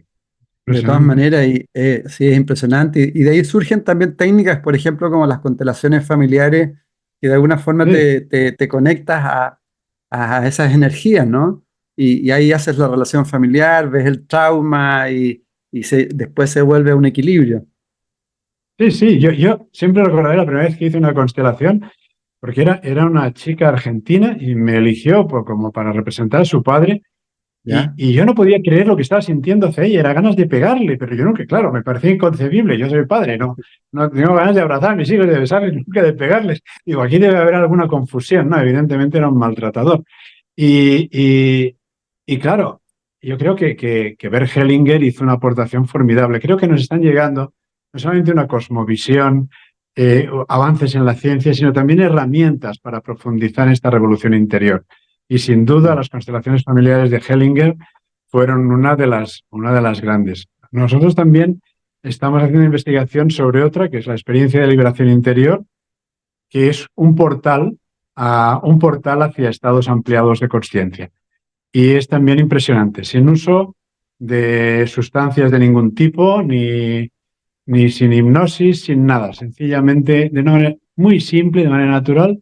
De todas impresionante. maneras, sí, es impresionante. Y de ahí surgen también técnicas, por ejemplo, como las constelaciones familiares, que de alguna forma Sí. te conectas a esas energías, ¿no? Y ahí haces la relación familiar, ves el trauma y después se vuelve un equilibrio. Sí, sí, yo siempre recordaré la primera vez que hice una constelación, porque era una chica argentina y me eligió como para representar a su padre, ¿Ya? y yo no podía creer lo que estaba sintiendo hacia ella, era ganas de pegarle, pero yo nunca, claro, me parecía inconcebible, yo soy padre, no tengo ganas de abrazar a mis hijos, de besarles, nunca de pegarles. Digo, aquí debe haber alguna confusión, ¿no? Evidentemente era un maltratador. Y, y, y claro, yo creo que Bert Hellinger hizo una aportación formidable. Creo que nos están llegando no solamente una cosmovisión, avances en la ciencia, sino también herramientas para profundizar en esta revolución interior. Y sin duda las constelaciones familiares de Hellinger fueron una de las grandes. Nosotros también estamos haciendo investigación sobre otra, que es la experiencia de liberación interior, que es un portal hacia estados ampliados de conciencia. Y es también impresionante, sin uso de sustancias de ningún tipo, ni sin hipnosis, sin nada. Sencillamente, de una manera muy simple, de manera natural,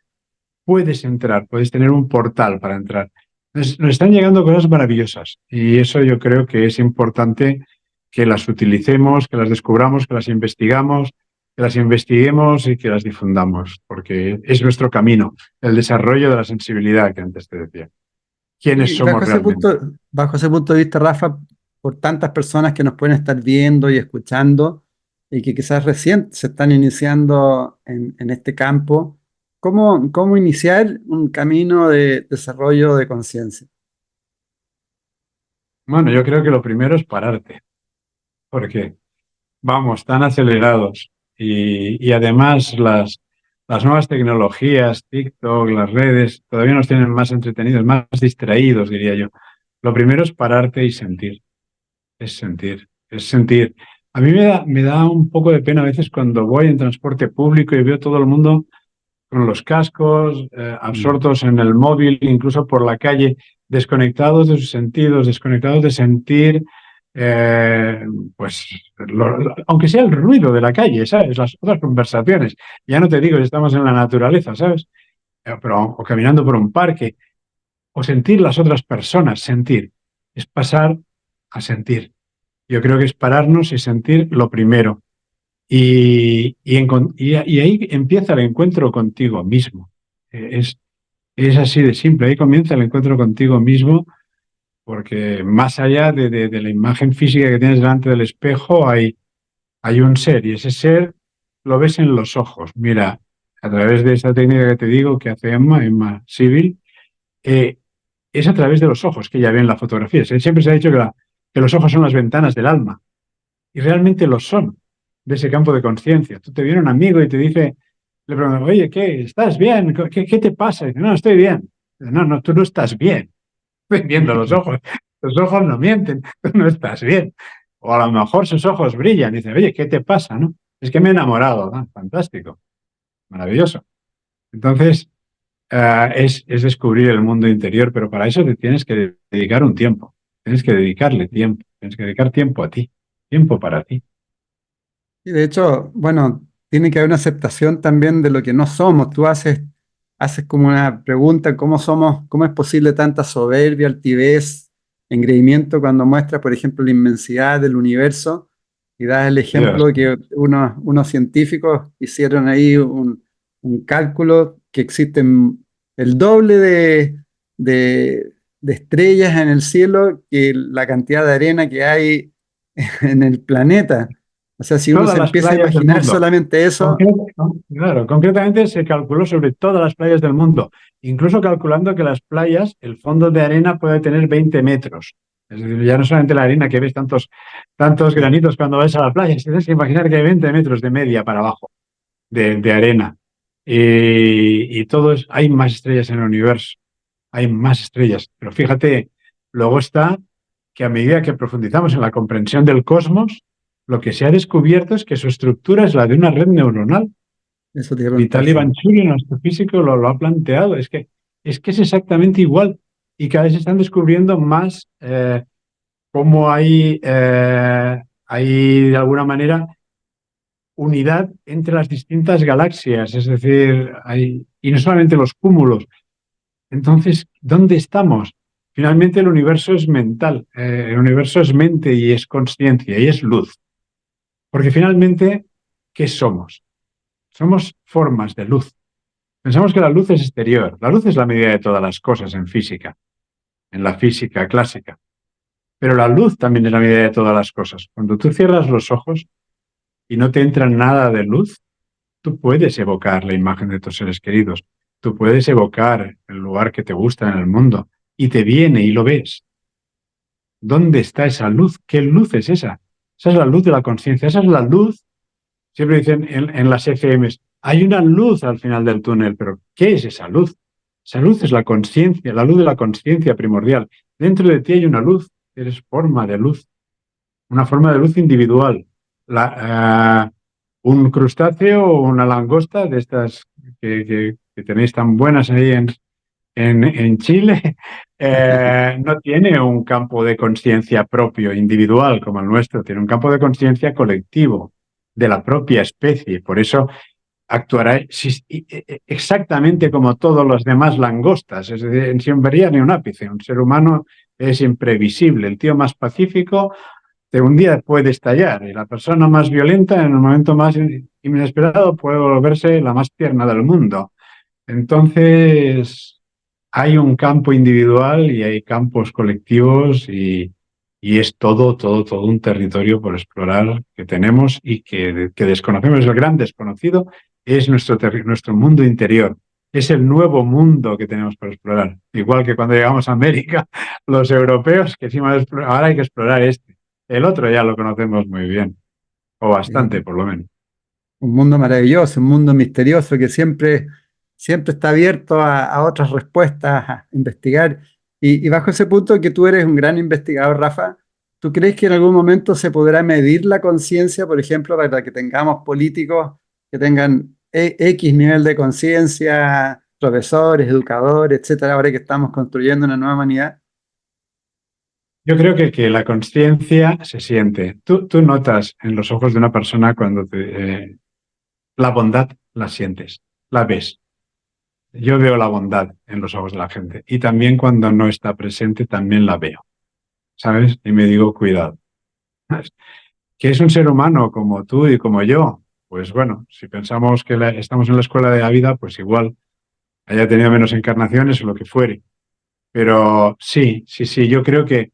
puedes entrar, puedes tener un portal para entrar. Entonces, nos están llegando cosas maravillosas y eso yo creo que es importante que las utilicemos, que las descubramos, que las investigamos, que las investiguemos y que las difundamos, porque es nuestro camino, el desarrollo de la sensibilidad que antes te decía. ¿Quiénes Y somos realmente? bajo ese punto de vista, Rafa, por tantas personas que nos pueden estar viendo y escuchando y que quizás recién se están iniciando en este campo, ¿cómo iniciar un camino de desarrollo de conciencia? Bueno, yo creo que lo primero es pararte, porque vamos tan acelerados y además las nuevas tecnologías, TikTok, las redes, todavía nos tienen más entretenidos, más distraídos, diría yo. Lo primero es pararte y sentir, es sentir, es sentir. A mí me da un poco de pena a veces cuando voy en transporte público y veo todo el mundo con los cascos, Mm. absortos en el móvil, incluso por la calle, desconectados de sus sentidos, desconectados de sentir, eh, pues, aunque sea el ruido de la calle, ¿sabes? Las otras conversaciones. Ya no te digo si estamos en la naturaleza, ¿sabes? Pero, o caminando por un parque, o sentir las otras personas, sentir. Es pasar a sentir. Yo creo que es pararnos y sentir lo primero. Y ahí empieza el encuentro contigo mismo. Es así de simple, ahí comienza el encuentro contigo mismo, porque más allá de la imagen física que tienes delante del espejo, hay un ser, y ese ser lo ves en los ojos. Mira, a través de esa técnica que te digo que hace Emma Civil, eh, es a través de los ojos que ella ve en la fotografía. Siempre se ha dicho que los ojos son las ventanas del alma. Y realmente lo son, de ese campo de conciencia. Tú te viene un amigo y te dice, le preguntas, oye, ¿qué? ¿Estás bien? ¿Qué te pasa? Y dice, no, estoy bien. Dice, no, no, tú no estás bien. Estoy viendo los ojos. Los ojos no mienten, tú no estás bien. O a lo mejor sus ojos brillan y dice, oye, ¿qué te pasa? ¿No? Es que me he enamorado. Ah, fantástico, maravilloso. Entonces, es descubrir el mundo interior, pero para eso te tienes que dedicar un tiempo. Tienes que dedicarle tiempo. Tienes que dedicar tiempo a ti. Tiempo para ti. Y de hecho, bueno, tiene que haber una aceptación también de lo que no somos. Haces como una pregunta, ¿cómo somos, cómo es posible tanta soberbia, altivez, engreimiento cuando muestra, por ejemplo, la inmensidad del universo? Y da el Dios. ejemplo que unos científicos hicieron ahí un cálculo que existen el doble de estrellas en el cielo que la cantidad de arena que hay en el planeta. O sea, si uno Todas se las empieza a playas del imaginar mundo. solamente eso, Claro, concretamente se calculó sobre todas las playas del mundo, incluso calculando que las playas, el fondo de arena puede tener 20 metros. Es decir, ya no solamente la arena que ves tantos granitos cuando vas a la playa, tienes que imaginar que hay 20 metros de media para abajo de arena. Y todo hay más estrellas en el universo, hay más estrellas. Pero fíjate, luego está que a medida que profundizamos en la comprensión del cosmos, lo que se ha descubierto es que su estructura es la de una red neuronal. eso te iba a preguntar, Vitaly sí. Banchuri, nuestro físico, lo ha planteado. Es que es exactamente igual. Y cada vez se están descubriendo más cómo hay, de alguna manera, unidad entre las distintas galaxias. Es decir, y no solamente los cúmulos. Entonces, ¿dónde estamos? Finalmente, el universo es mental. El universo es mente y es consciencia y es luz. Porque finalmente, ¿qué somos? Somos formas de luz. Pensamos que la luz es exterior. La luz es la medida de todas las cosas en la física clásica. Pero la luz también es la medida de todas las cosas. Cuando tú cierras los ojos y no te entra nada de luz, tú puedes evocar la imagen de tus seres queridos. Tú puedes evocar el lugar que te gusta en el mundo y te viene y lo ves. ¿Dónde está esa luz? ¿Qué luz es esa? Esa es la luz de la conciencia. Esa es la luz. Siempre dicen en las FMs, hay una luz al final del túnel, pero ¿qué es esa luz? Esa luz es la conciencia, la luz de la conciencia primordial. Dentro de ti hay una luz, eres forma de luz, una forma de luz individual. Un crustáceo o una langosta de estas que tenéis tan buenas ahí en Chile, no tiene un campo de conciencia propio, individual, como el nuestro, tiene un campo de conciencia colectivo, de la propia especie. Por eso actuará exactamente como todos los demás langostas, es decir, sin variar ni un ápice. Un ser humano es imprevisible. El tío más pacífico de un día puede estallar y la persona más violenta en el momento más inesperado puede volverse la más tierna del mundo. Entonces, hay un campo individual y hay campos colectivos y es todo un territorio por explorar que tenemos y que desconocemos. El gran desconocido es nuestro mundo interior. Es el nuevo mundo que tenemos por explorar. Igual que cuando llegamos a América, los europeos, que encima de explorar, ahora hay que explorar este. El otro ya lo conocemos muy bien, o bastante Sí. por lo menos. Un mundo maravilloso, un mundo misterioso que siempre está abierto a otras respuestas, a investigar. Y bajo ese punto que tú eres un gran investigador, Rafa, ¿tú crees que en algún momento se podrá medir la conciencia, por ejemplo, para que tengamos políticos que tengan X nivel de conciencia, profesores, educadores, etcétera, ahora que estamos construyendo una nueva humanidad? Yo creo que la conciencia se siente. Tú notas en los ojos de una persona cuando la bondad la sientes, la ves. Yo veo la bondad en los ojos de la gente y también cuando no está presente también la veo, ¿sabes? Y me digo, cuidado. ¿Que es un ser humano como tú y como yo? Pues bueno, si pensamos que estamos en la escuela de la vida, pues igual haya tenido menos encarnaciones o lo que fuere. Pero sí, yo creo que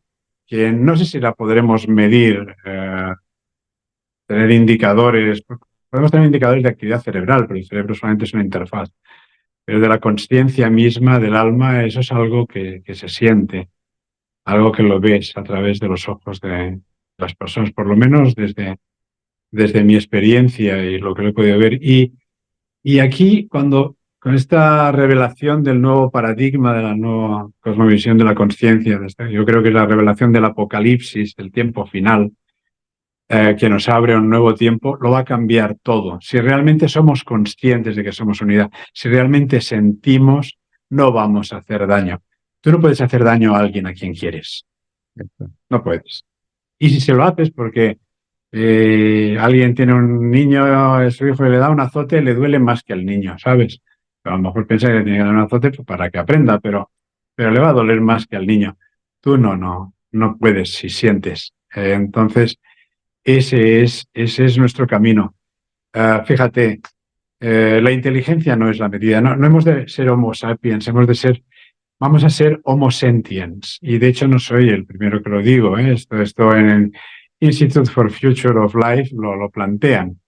no sé si la podremos medir, tener indicadores. Podemos tener indicadores de actividad cerebral, pero el cerebro solamente es una interfaz. Pero de la conciencia misma, del alma, eso es algo que se siente, algo que lo ves a través de los ojos de las personas, por lo menos desde mi experiencia y lo que lo he podido ver. Y aquí, con esta revelación del nuevo paradigma, de la nueva cosmovisión de la conciencia, yo creo que es la revelación del apocalipsis, del tiempo final, que nos abre un nuevo tiempo, lo va a cambiar todo. Si realmente somos conscientes de que somos unidad, si realmente sentimos, no vamos a hacer daño. Tú no puedes hacer daño a alguien a quien quieres. No puedes. Y si se lo haces porque alguien tiene un niño, es su hijo, y le da un azote, le duele más que al niño, ¿sabes? A lo mejor piensa que le tiene que dar un azote pues, para que aprenda, pero le va a doler más que al niño. Tú no puedes si sientes. Entonces, ese es nuestro camino. Fíjate, la inteligencia no es la medida. No, no hemos de ser Homo sapiens, vamos a ser Homo sentiens. Y de hecho no soy el primero que lo digo, ¿eh? Esto en el Institute for Future of Life lo plantean,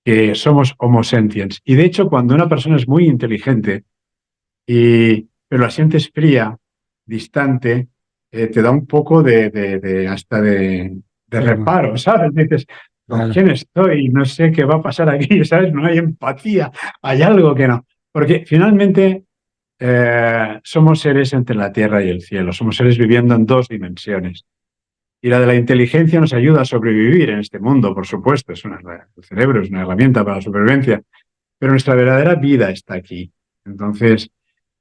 que somos Homo sentiens. Y de hecho, cuando una persona es muy inteligente, pero la sientes fría, distante, te da un poco hasta de Sí, pues, reparo, ¿sabes? Dices, ¿con claro. quién estoy? No sé qué va a pasar aquí, ¿sabes? No hay empatía, hay algo que no. Porque finalmente somos seres entre la tierra y el cielo, somos seres viviendo en dos dimensiones. Y la de la inteligencia nos ayuda a sobrevivir en este mundo, por supuesto. El cerebro es una herramienta para la supervivencia, pero nuestra verdadera vida está aquí. Entonces,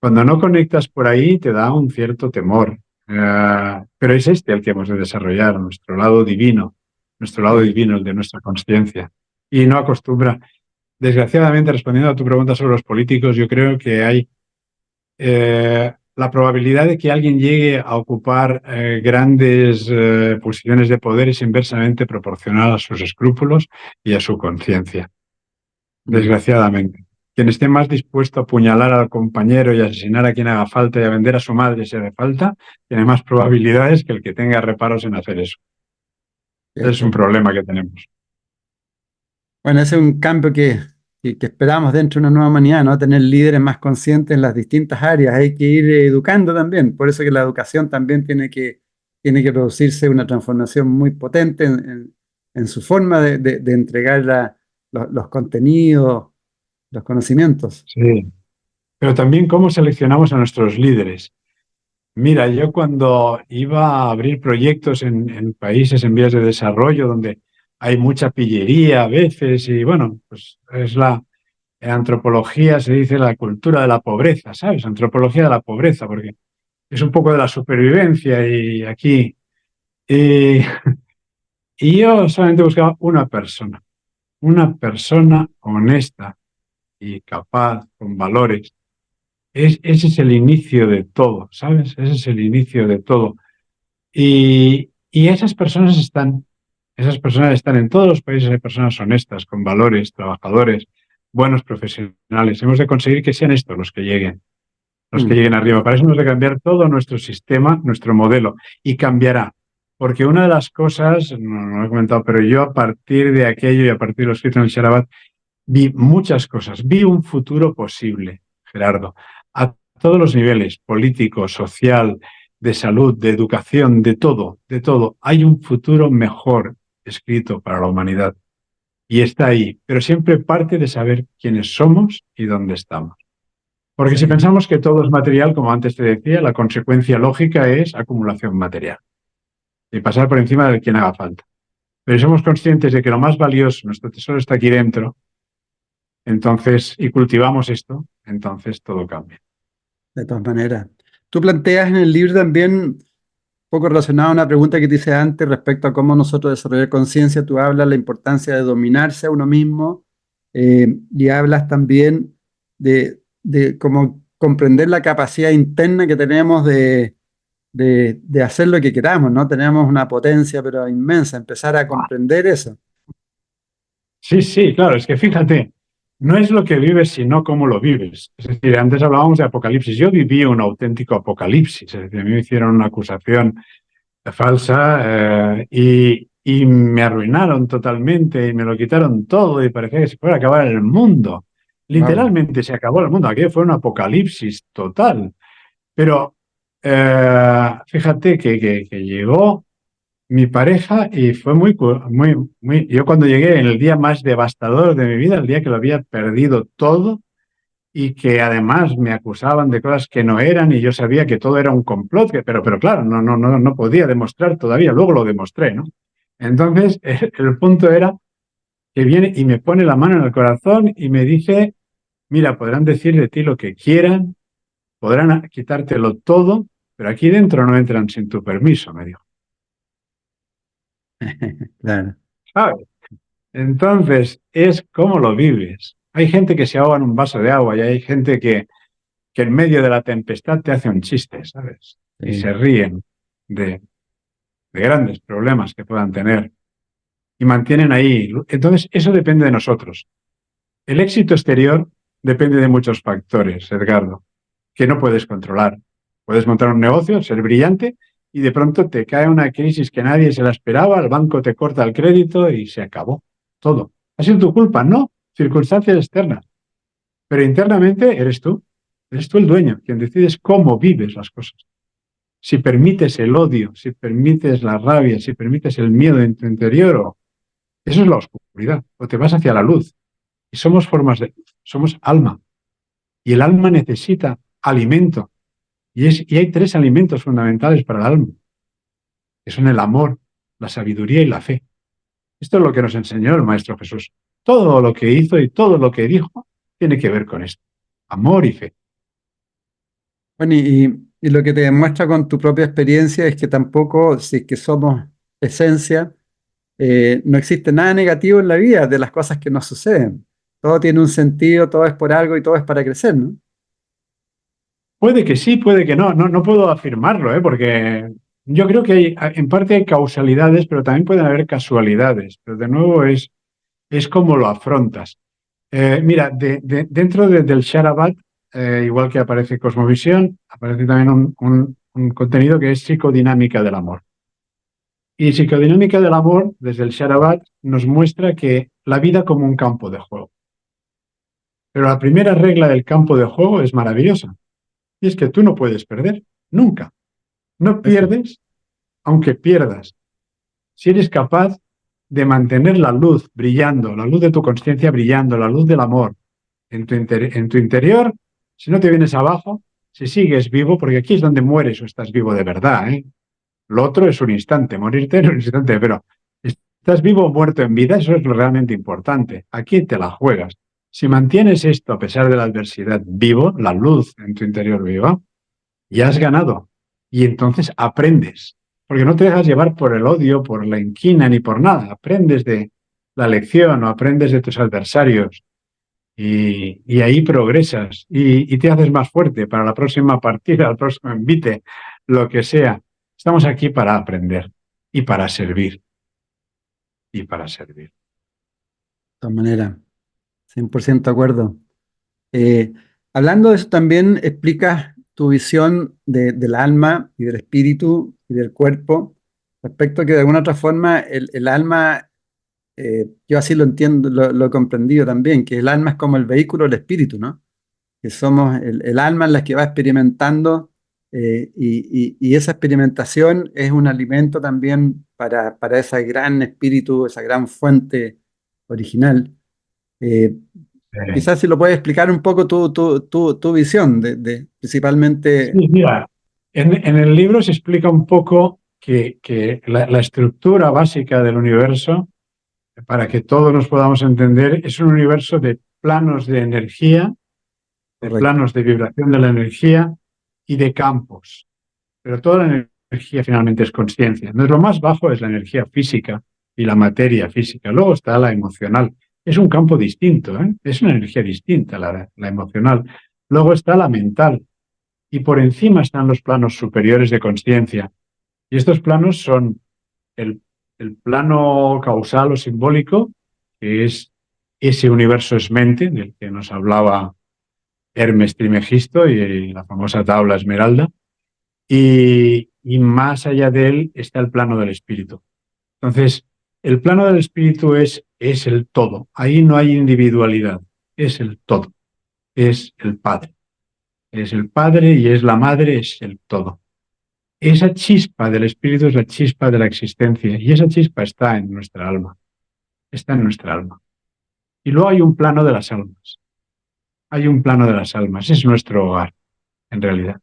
cuando no conectas por ahí, te da un cierto temor. Pero es este el que hemos de desarrollar, nuestro lado Sí. divino, el de nuestra conciencia. Y no acostumbra. Desgraciadamente, respondiendo a tu pregunta sobre los políticos, yo creo que hay la probabilidad de que alguien llegue a ocupar grandes posiciones de poder es inversamente proporcional a sus escrúpulos y a su conciencia, Mm. desgraciadamente. Quien esté más dispuesto a apuñalar al compañero y asesinar a quien haga falta y a vender a su madre si hace falta, tiene más probabilidades que el que tenga reparos en hacer eso. Es un Cierto. problema que tenemos. Bueno, ese es un cambio que esperamos dentro de una nueva humanidad, ¿no? Tener líderes más conscientes en las distintas áreas. Hay que ir educando también. Por eso que la educación también tiene que producirse una transformación muy potente en su forma de entregar los contenidos, los conocimientos. Sí. Pero también cómo seleccionamos a nuestros líderes. Mira, yo cuando iba a abrir proyectos en países en vías de desarrollo donde hay mucha pillería a veces y bueno, pues es en antropología se dice la cultura de la pobreza, ¿sabes? Antropología de la pobreza, porque es un poco de la supervivencia y aquí. Y, y yo solamente buscaba una persona honesta y capaz, con valores. Ese es el inicio de todo, ¿sabes? Ese es el inicio de todo. Y esas personas están en todos los países, hay personas honestas, con valores, trabajadores, buenos profesionales. Hemos de conseguir que sean estos los que Mm. lleguen arriba. Para eso hemos de cambiar todo nuestro sistema, nuestro modelo, y cambiará. Porque una de las cosas, no lo he comentado, pero yo a partir de aquello y a partir de lo escrito en el Sharabat, vi muchas cosas. Vi un futuro posible, Gerardo, a todos los niveles, político, social, de salud, de educación, de todo, de todo. Hay un futuro mejor escrito para la humanidad y está ahí, pero siempre parte de saber quiénes somos y dónde estamos. Porque si Sí, pensamos que todo es material, como antes te decía, la consecuencia lógica es acumulación material y pasar por encima de quien haga falta. Pero si somos conscientes de que lo más valioso, nuestro tesoro está aquí dentro, entonces, y cultivamos esto, entonces todo cambia. de todas maneras. Tú planteas en el libro también, un poco relacionado a una pregunta que te hice antes respecto a cómo nosotros desarrollar conciencia, tú hablas de la importancia de dominarse a uno mismo y hablas también de cómo comprender la capacidad interna que tenemos de hacer lo que queramos, ¿no? Tenemos una potencia pero inmensa, empezar a comprender eso. Sí, sí, claro, es que fíjate, no es lo que vives, sino cómo lo vives. Es decir, antes hablábamos de apocalipsis. Yo viví un auténtico apocalipsis. Es decir, a mí me hicieron una acusación falsa y me arruinaron totalmente y me lo quitaron todo y parecía que se fuera a acabar el mundo. Wow. Literalmente se acabó el mundo. Aquello fue un apocalipsis total. Pero fíjate que llegó mi pareja y fue yo cuando llegué en el día más devastador de mi vida, el día que lo había perdido todo y que además me acusaban de cosas que no eran y yo sabía que todo era un complot, pero claro, no podía demostrar todavía, luego lo demostré, ¿no? Entonces, el punto era que viene y me pone la mano en el corazón y me dice, mira, podrán decir de ti lo que quieran, podrán quitártelo todo, pero aquí dentro no entran sin tu permiso, me dijo. Claro. ¿Sabes? Entonces, es cómo lo vives. Hay gente que se ahoga en un vaso de agua y hay gente que en medio de la tempestad te hace un chiste, ¿sabes? Y Sí. se ríen de, de grandes problemas que puedan tener. y mantienen ahí. Entonces, eso depende de nosotros. El éxito exterior depende de muchos factores, Edgardo, que no puedes controlar. Puedes montar un negocio, ser brillante y de pronto te cae una crisis que nadie se la esperaba, el banco te corta el crédito y se acabó todo. ¿Ha sido tu culpa? No, circunstancias externas. Pero internamente eres tú el dueño, quien decides cómo vives las cosas. Si permites el odio, si permites la rabia, si permites el miedo en tu interior, eso es la oscuridad, o te vas hacia la luz. Y somos formas de luz, somos alma. Y el alma necesita alimento. Y hay tres alimentos fundamentales para el alma, que son el amor, la sabiduría y la fe. Esto es lo que nos enseñó el Maestro Jesús. Todo lo que hizo y todo lo que dijo tiene que ver con esto. Amor y fe. Bueno, y lo que te demuestra con tu propia experiencia es que tampoco, si es que somos esencia, no existe nada negativo en la vida de las cosas que nos suceden. Todo tiene un sentido, todo es por algo y todo es para crecer, ¿no? Puede que sí, puede que no. No puedo afirmarlo, ¿eh? Porque yo creo que en parte hay causalidades, pero también pueden haber casualidades. Pero de nuevo es como lo afrontas. Mira, dentro del Sharabat, igual que aparece Cosmovisión, aparece también un contenido que es psicodinámica del amor. Y psicodinámica del amor, desde el Sharabat, nos muestra que la vida como un campo de juego. Pero la primera regla del campo de juego es maravillosa. Y es que tú no puedes perder, nunca. No Eso. pierdes, aunque pierdas. Si eres capaz de mantener la luz brillando, la luz de tu conciencia brillando, la luz del amor en tu interior, si no te vienes abajo, si sigues vivo, porque aquí es donde mueres o estás vivo de verdad, ¿eh? Lo otro es un instante, morirte en un instante, pero estás vivo o muerto en vida, eso es lo realmente importante. Aquí te la juegas. Si mantienes esto a pesar de la adversidad vivo, la luz en tu interior viva, ya has ganado. Y entonces aprendes, porque no te dejas llevar por el odio, por la inquina ni por nada. Aprendes de la lección o aprendes de tus adversarios y ahí progresas y te haces más fuerte para la próxima partida, el próximo envite, lo que sea. Estamos aquí para aprender y para servir y para servir. De todas maneras, 100% de acuerdo. Eh, Hablando de eso, también explicas tu visión del alma y del espíritu y del cuerpo, respecto a que de alguna otra forma el alma, yo así lo entiendo, lo he comprendido también, que el alma es como el vehículo del espíritu, ¿no? Que somos el alma en la que va experimentando, y esa experimentación es un alimento también para ese gran espíritu, esa gran fuente original. Eh, Eh, Quizás si lo puedes explicar un poco tu visión principalmente. sí, mira, en el libro se explica un poco que la estructura básica del universo, para que todos nos podamos entender, es un universo de planos de energía, de Correcto, planos de vibración de la energía y de campos. Pero toda la energía finalmente es consciencia. Entonces, lo más bajo es la energía física y la materia física. Luego está la emocional. Es un campo distinto, ¿eh? Es una energía distinta la emocional. Luego está la mental. Y por encima están los planos superiores de conciencia. Y estos planos son el, el plano causal o simbólico, que es ese universo es mente, del que nos hablaba Hermes Trismegisto y la famosa tabla esmeralda. Y más allá de él está el plano del espíritu. Entonces, el plano del espíritu es el todo. Ahí no hay individualidad, es el todo, es el Padre. Es el Padre y es la Madre, es el todo. Esa chispa del espíritu es la chispa de la existencia y esa chispa está en nuestra alma, está en nuestra alma. Y luego hay un plano de las almas, hay un plano de las almas, es nuestro hogar, en realidad.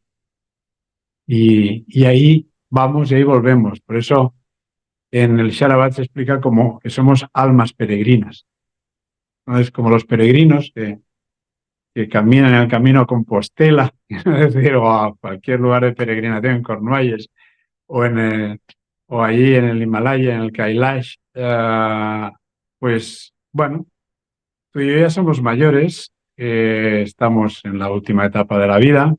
Y ahí vamos y ahí volvemos. Por eso en el Sharabat se explica como que somos almas peregrinas. ¿No? Es como los peregrinos que caminan en el camino a Compostela, es decir, o a cualquier lugar de peregrinación en Cornualles, o, o allí en el Himalaya, en el Kailash. Pues bueno, tú y yo ya somos mayores, estamos en la última etapa de la vida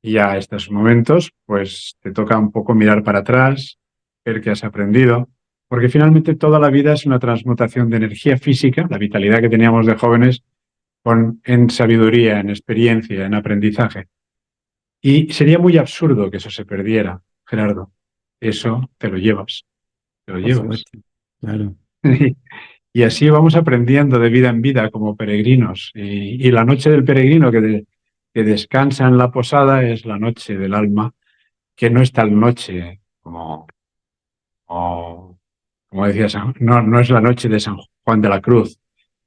y a estos momentos, pues te toca un poco mirar para atrás, ver qué has aprendido, porque finalmente toda la vida es una transmutación de energía física, la vitalidad que teníamos de jóvenes, en sabiduría, en experiencia, en aprendizaje. Y sería muy absurdo que eso se perdiera, Gerardo. Eso te lo llevas, te lo Por llevas. supuesto, claro. Y así vamos aprendiendo de vida en vida como peregrinos. Y la noche del peregrino que descansa en la posada es la noche del alma, que no es tal noche como decía no, no es la noche de San Juan de la Cruz,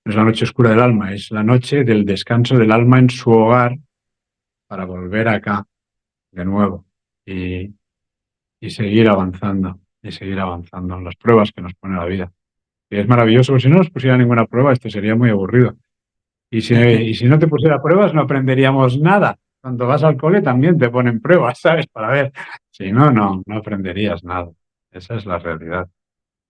no es la noche oscura del alma, es la noche del descanso del alma en su hogar para volver acá de nuevo y, y seguir avanzando en las pruebas que nos pone la vida. Y es maravilloso, porque si no nos pusiera ninguna prueba, esto sería muy aburrido. Y si no te pusiera pruebas, no aprenderíamos nada. Cuando vas al cole también te ponen pruebas, ¿sabes? Para ver. Si no, no aprenderías nada. Esa es la realidad.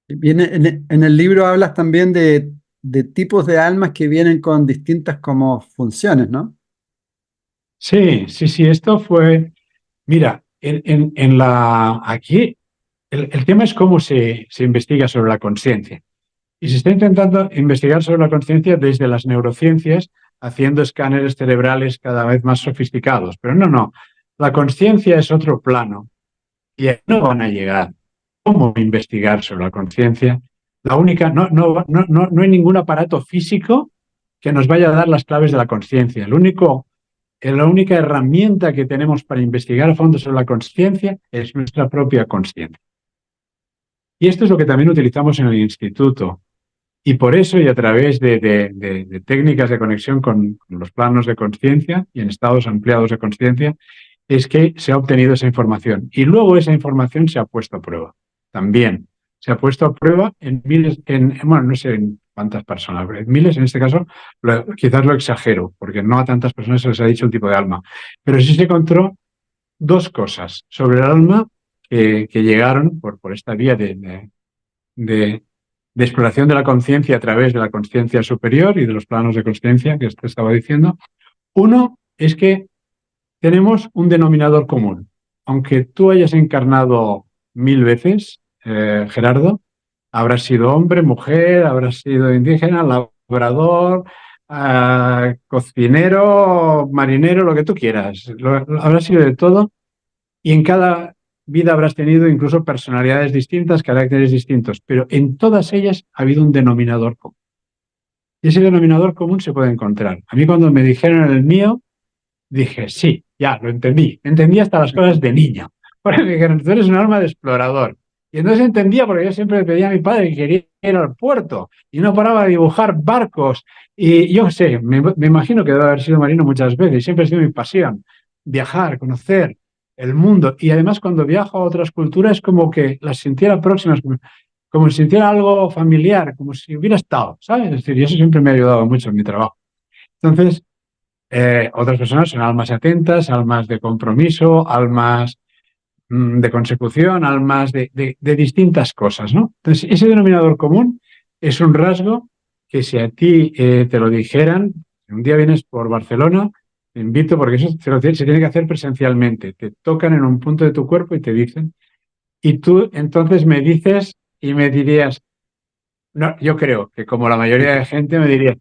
Viene, en el libro hablas también de tipos de almas que vienen con distintas como funciones, ¿no? Sí, sí, sí, esto fue. Mira, aquí el tema es cómo se investiga sobre la conciencia. Y se está intentando investigar sobre la conciencia desde las neurociencias, haciendo escáneres cerebrales cada vez más sofisticados. Pero no. La conciencia es otro plano y ahí no van a llegar. ¿Cómo investigar sobre la conciencia? La única, no hay ningún aparato físico que nos vaya a dar las claves de la conciencia. La única herramienta que tenemos para investigar a fondo sobre la conciencia es nuestra propia conciencia. Y esto es lo que también utilizamos en el instituto. Y por eso, y a través de técnicas de conexión con los planos de conciencia y en estados ampliados de conciencia, es que se ha obtenido esa información. Y luego esa información se ha puesto a prueba. También se ha puesto a prueba en miles, bueno, no sé en cuántas personas, en miles en este caso, quizás lo exagero, porque no a tantas personas se les ha dicho un tipo de alma. Pero sí se encontró dos cosas sobre el alma que llegaron por esta vía de de exploración de la conciencia a través de la conciencia superior y de los planos de conciencia que usted estaba diciendo. Uno es que tenemos un denominador común. Aunque tú hayas encarnado 1000 veces, Gerardo, habrás sido hombre, mujer, habrás sido indígena, labrador, cocinero, marinero, lo que tú quieras. Habrás sido de todo y en cada vida habrás tenido incluso personalidades distintas, caracteres distintos, pero en todas ellas ha habido un denominador común. Y ese denominador común se puede encontrar. A mí cuando me dijeron el mío, dije, sí, ya, lo entendí. Entendí hasta las cosas de niño. Porque me dijeron, tú eres un alma de explorador. Y entonces entendía, porque yo siempre le pedía a mi padre que quería ir al puerto y no paraba de dibujar barcos. Y yo sé, me imagino que debe haber sido marino muchas veces. Siempre ha sido mi pasión, viajar, conocer el mundo. Y además cuando viajo a otras culturas, como que las sintiera próximas, como si sintiera algo familiar, como si hubiera estado, ¿sabes? Es decir, y eso siempre me ha ayudado mucho en mi trabajo. Entonces, otras personas son almas atentas, almas de compromiso, almas de consecución, almas de distintas cosas, ¿no? Entonces, ese denominador común es un rasgo que si a ti te lo dijeran, un día vienes por Barcelona, te invito porque eso se tiene que hacer presencialmente. Te tocan en un punto de tu cuerpo y te dicen, y tú entonces me dices y me dirías, no, yo creo que como la mayoría de gente me diría,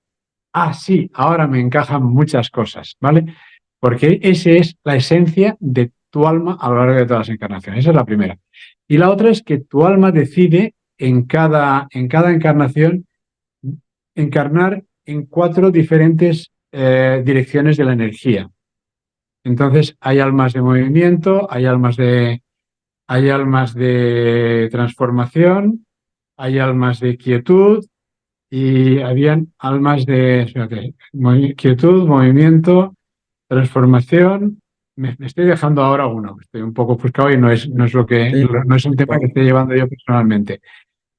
ah, sí, ahora me encajan muchas cosas, ¿vale? Porque esa es la esencia de tu alma a lo largo de todas las encarnaciones. Esa es la primera. Y la otra es que tu alma decide en cada encarnación encarnar en 4 diferentes direcciones de la energía. Entonces, hay almas de movimiento, hay almas de transformación, hay almas de quietud, y habían almas de espérate, quietud, movimiento, transformación. Me estoy dejando ahora uno, estoy un poco ofuscado y Sí, no es un tema que po- esté llevando yo personalmente.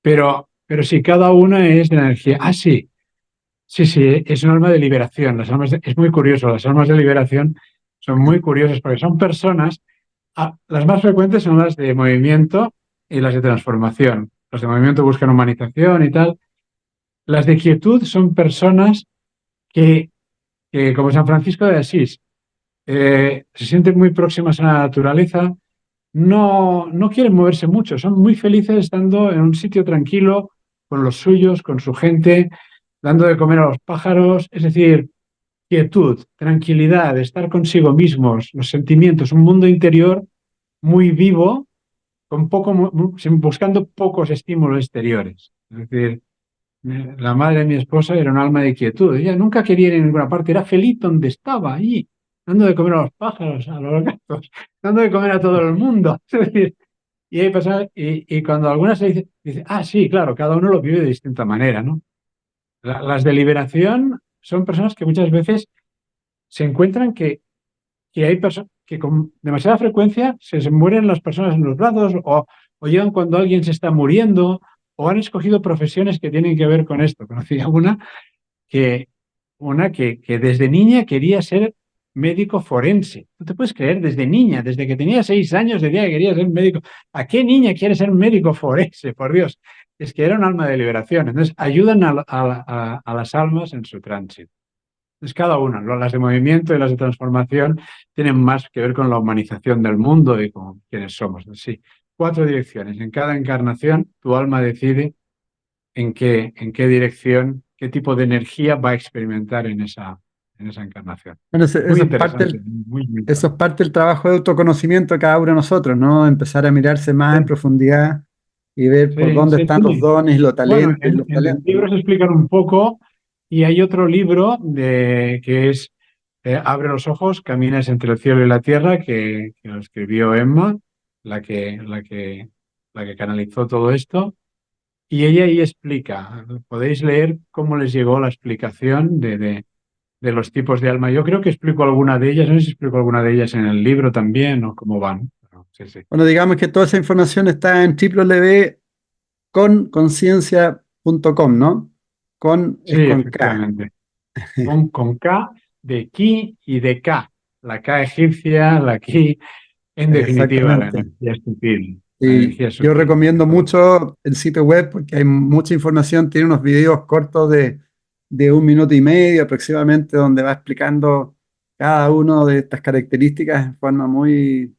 Pero sí, cada una es de energía. Ah, sí, sí, sí, es un alma de liberación. Es muy curioso, las almas de liberación son muy curiosas porque son personas, las más frecuentes son las de movimiento y las de transformación. Las de movimiento buscan humanización y tal. Las de quietud son personas que, como San Francisco de Asís, se sienten muy próximas a la naturaleza, no quieren moverse mucho, son muy felices estando en un sitio tranquilo, con los suyos, con su gente, dando de comer a los pájaros, es decir, quietud, tranquilidad, estar consigo mismos, los sentimientos, un mundo interior muy vivo, con buscando pocos estímulos exteriores. Es decir, la madre de mi esposa era un alma de quietud. Ella nunca quería ir a ninguna parte, era feliz donde estaba, allí, dando de comer a los pájaros, a los gatos, dando de comer a todo el mundo. Es decir, y cuando algunas se dice, ah, sí, claro, cada uno lo vive de distinta manera, ¿no? Las de liberación son personas que muchas veces se encuentran que hay personas que con demasiada frecuencia se mueren las personas en los brazos o llegan cuando alguien se está muriendo o han escogido profesiones que tienen que ver con esto. Conocía que, que desde niña quería ser médico forense. ¿Tú te puedes creer? Desde niña, desde que tenía 6 años, decía que quería ser médico. ¿A qué niña quiere ser médico forense? Por Dios. Es que era un alma de liberación. Entonces, ayudan a las almas en su tránsito. Es cada una, las de movimiento y las de transformación tienen más que ver con la humanización del mundo y con quienes somos. Sí, 4 direcciones. En cada encarnación, tu alma decide en qué dirección, qué tipo de energía va a experimentar en esa encarnación. Bueno, Muy interesante, muy eso es interesante. parte del trabajo de autoconocimiento de cada uno de nosotros, ¿no? Empezar a mirarse más en Sí, profundidad y ver por sí, dónde sí, están los sí. dones y Bueno, los en el talentos, libro ¿no? se explican un poco y hay otro libro que es Abre los ojos, caminas entre el cielo y la tierra, que lo escribió Emma, la que, la que, la que canalizó todo esto. Y ella ahí explica, podéis leer cómo les llegó la explicación de los tipos de alma. Yo creo que explico alguna de ellas, no sé si explico alguna de ellas en el libro también o cómo van. Pero sí, sí. Bueno, digamos que toda esa información está en www.conconciencia.com, ¿no? Con Sí, es con K. efectivamente. Con K de ki y de K. La K egipcia, la ki, en definitiva, la Exactamente. energía sutil. La Y energía yo sutil de recomiendo todo. mucho el sitio web porque hay mucha información, tiene unos videos cortos de 1 minuto y medio aproximadamente, donde va explicando cada una de estas características en forma muy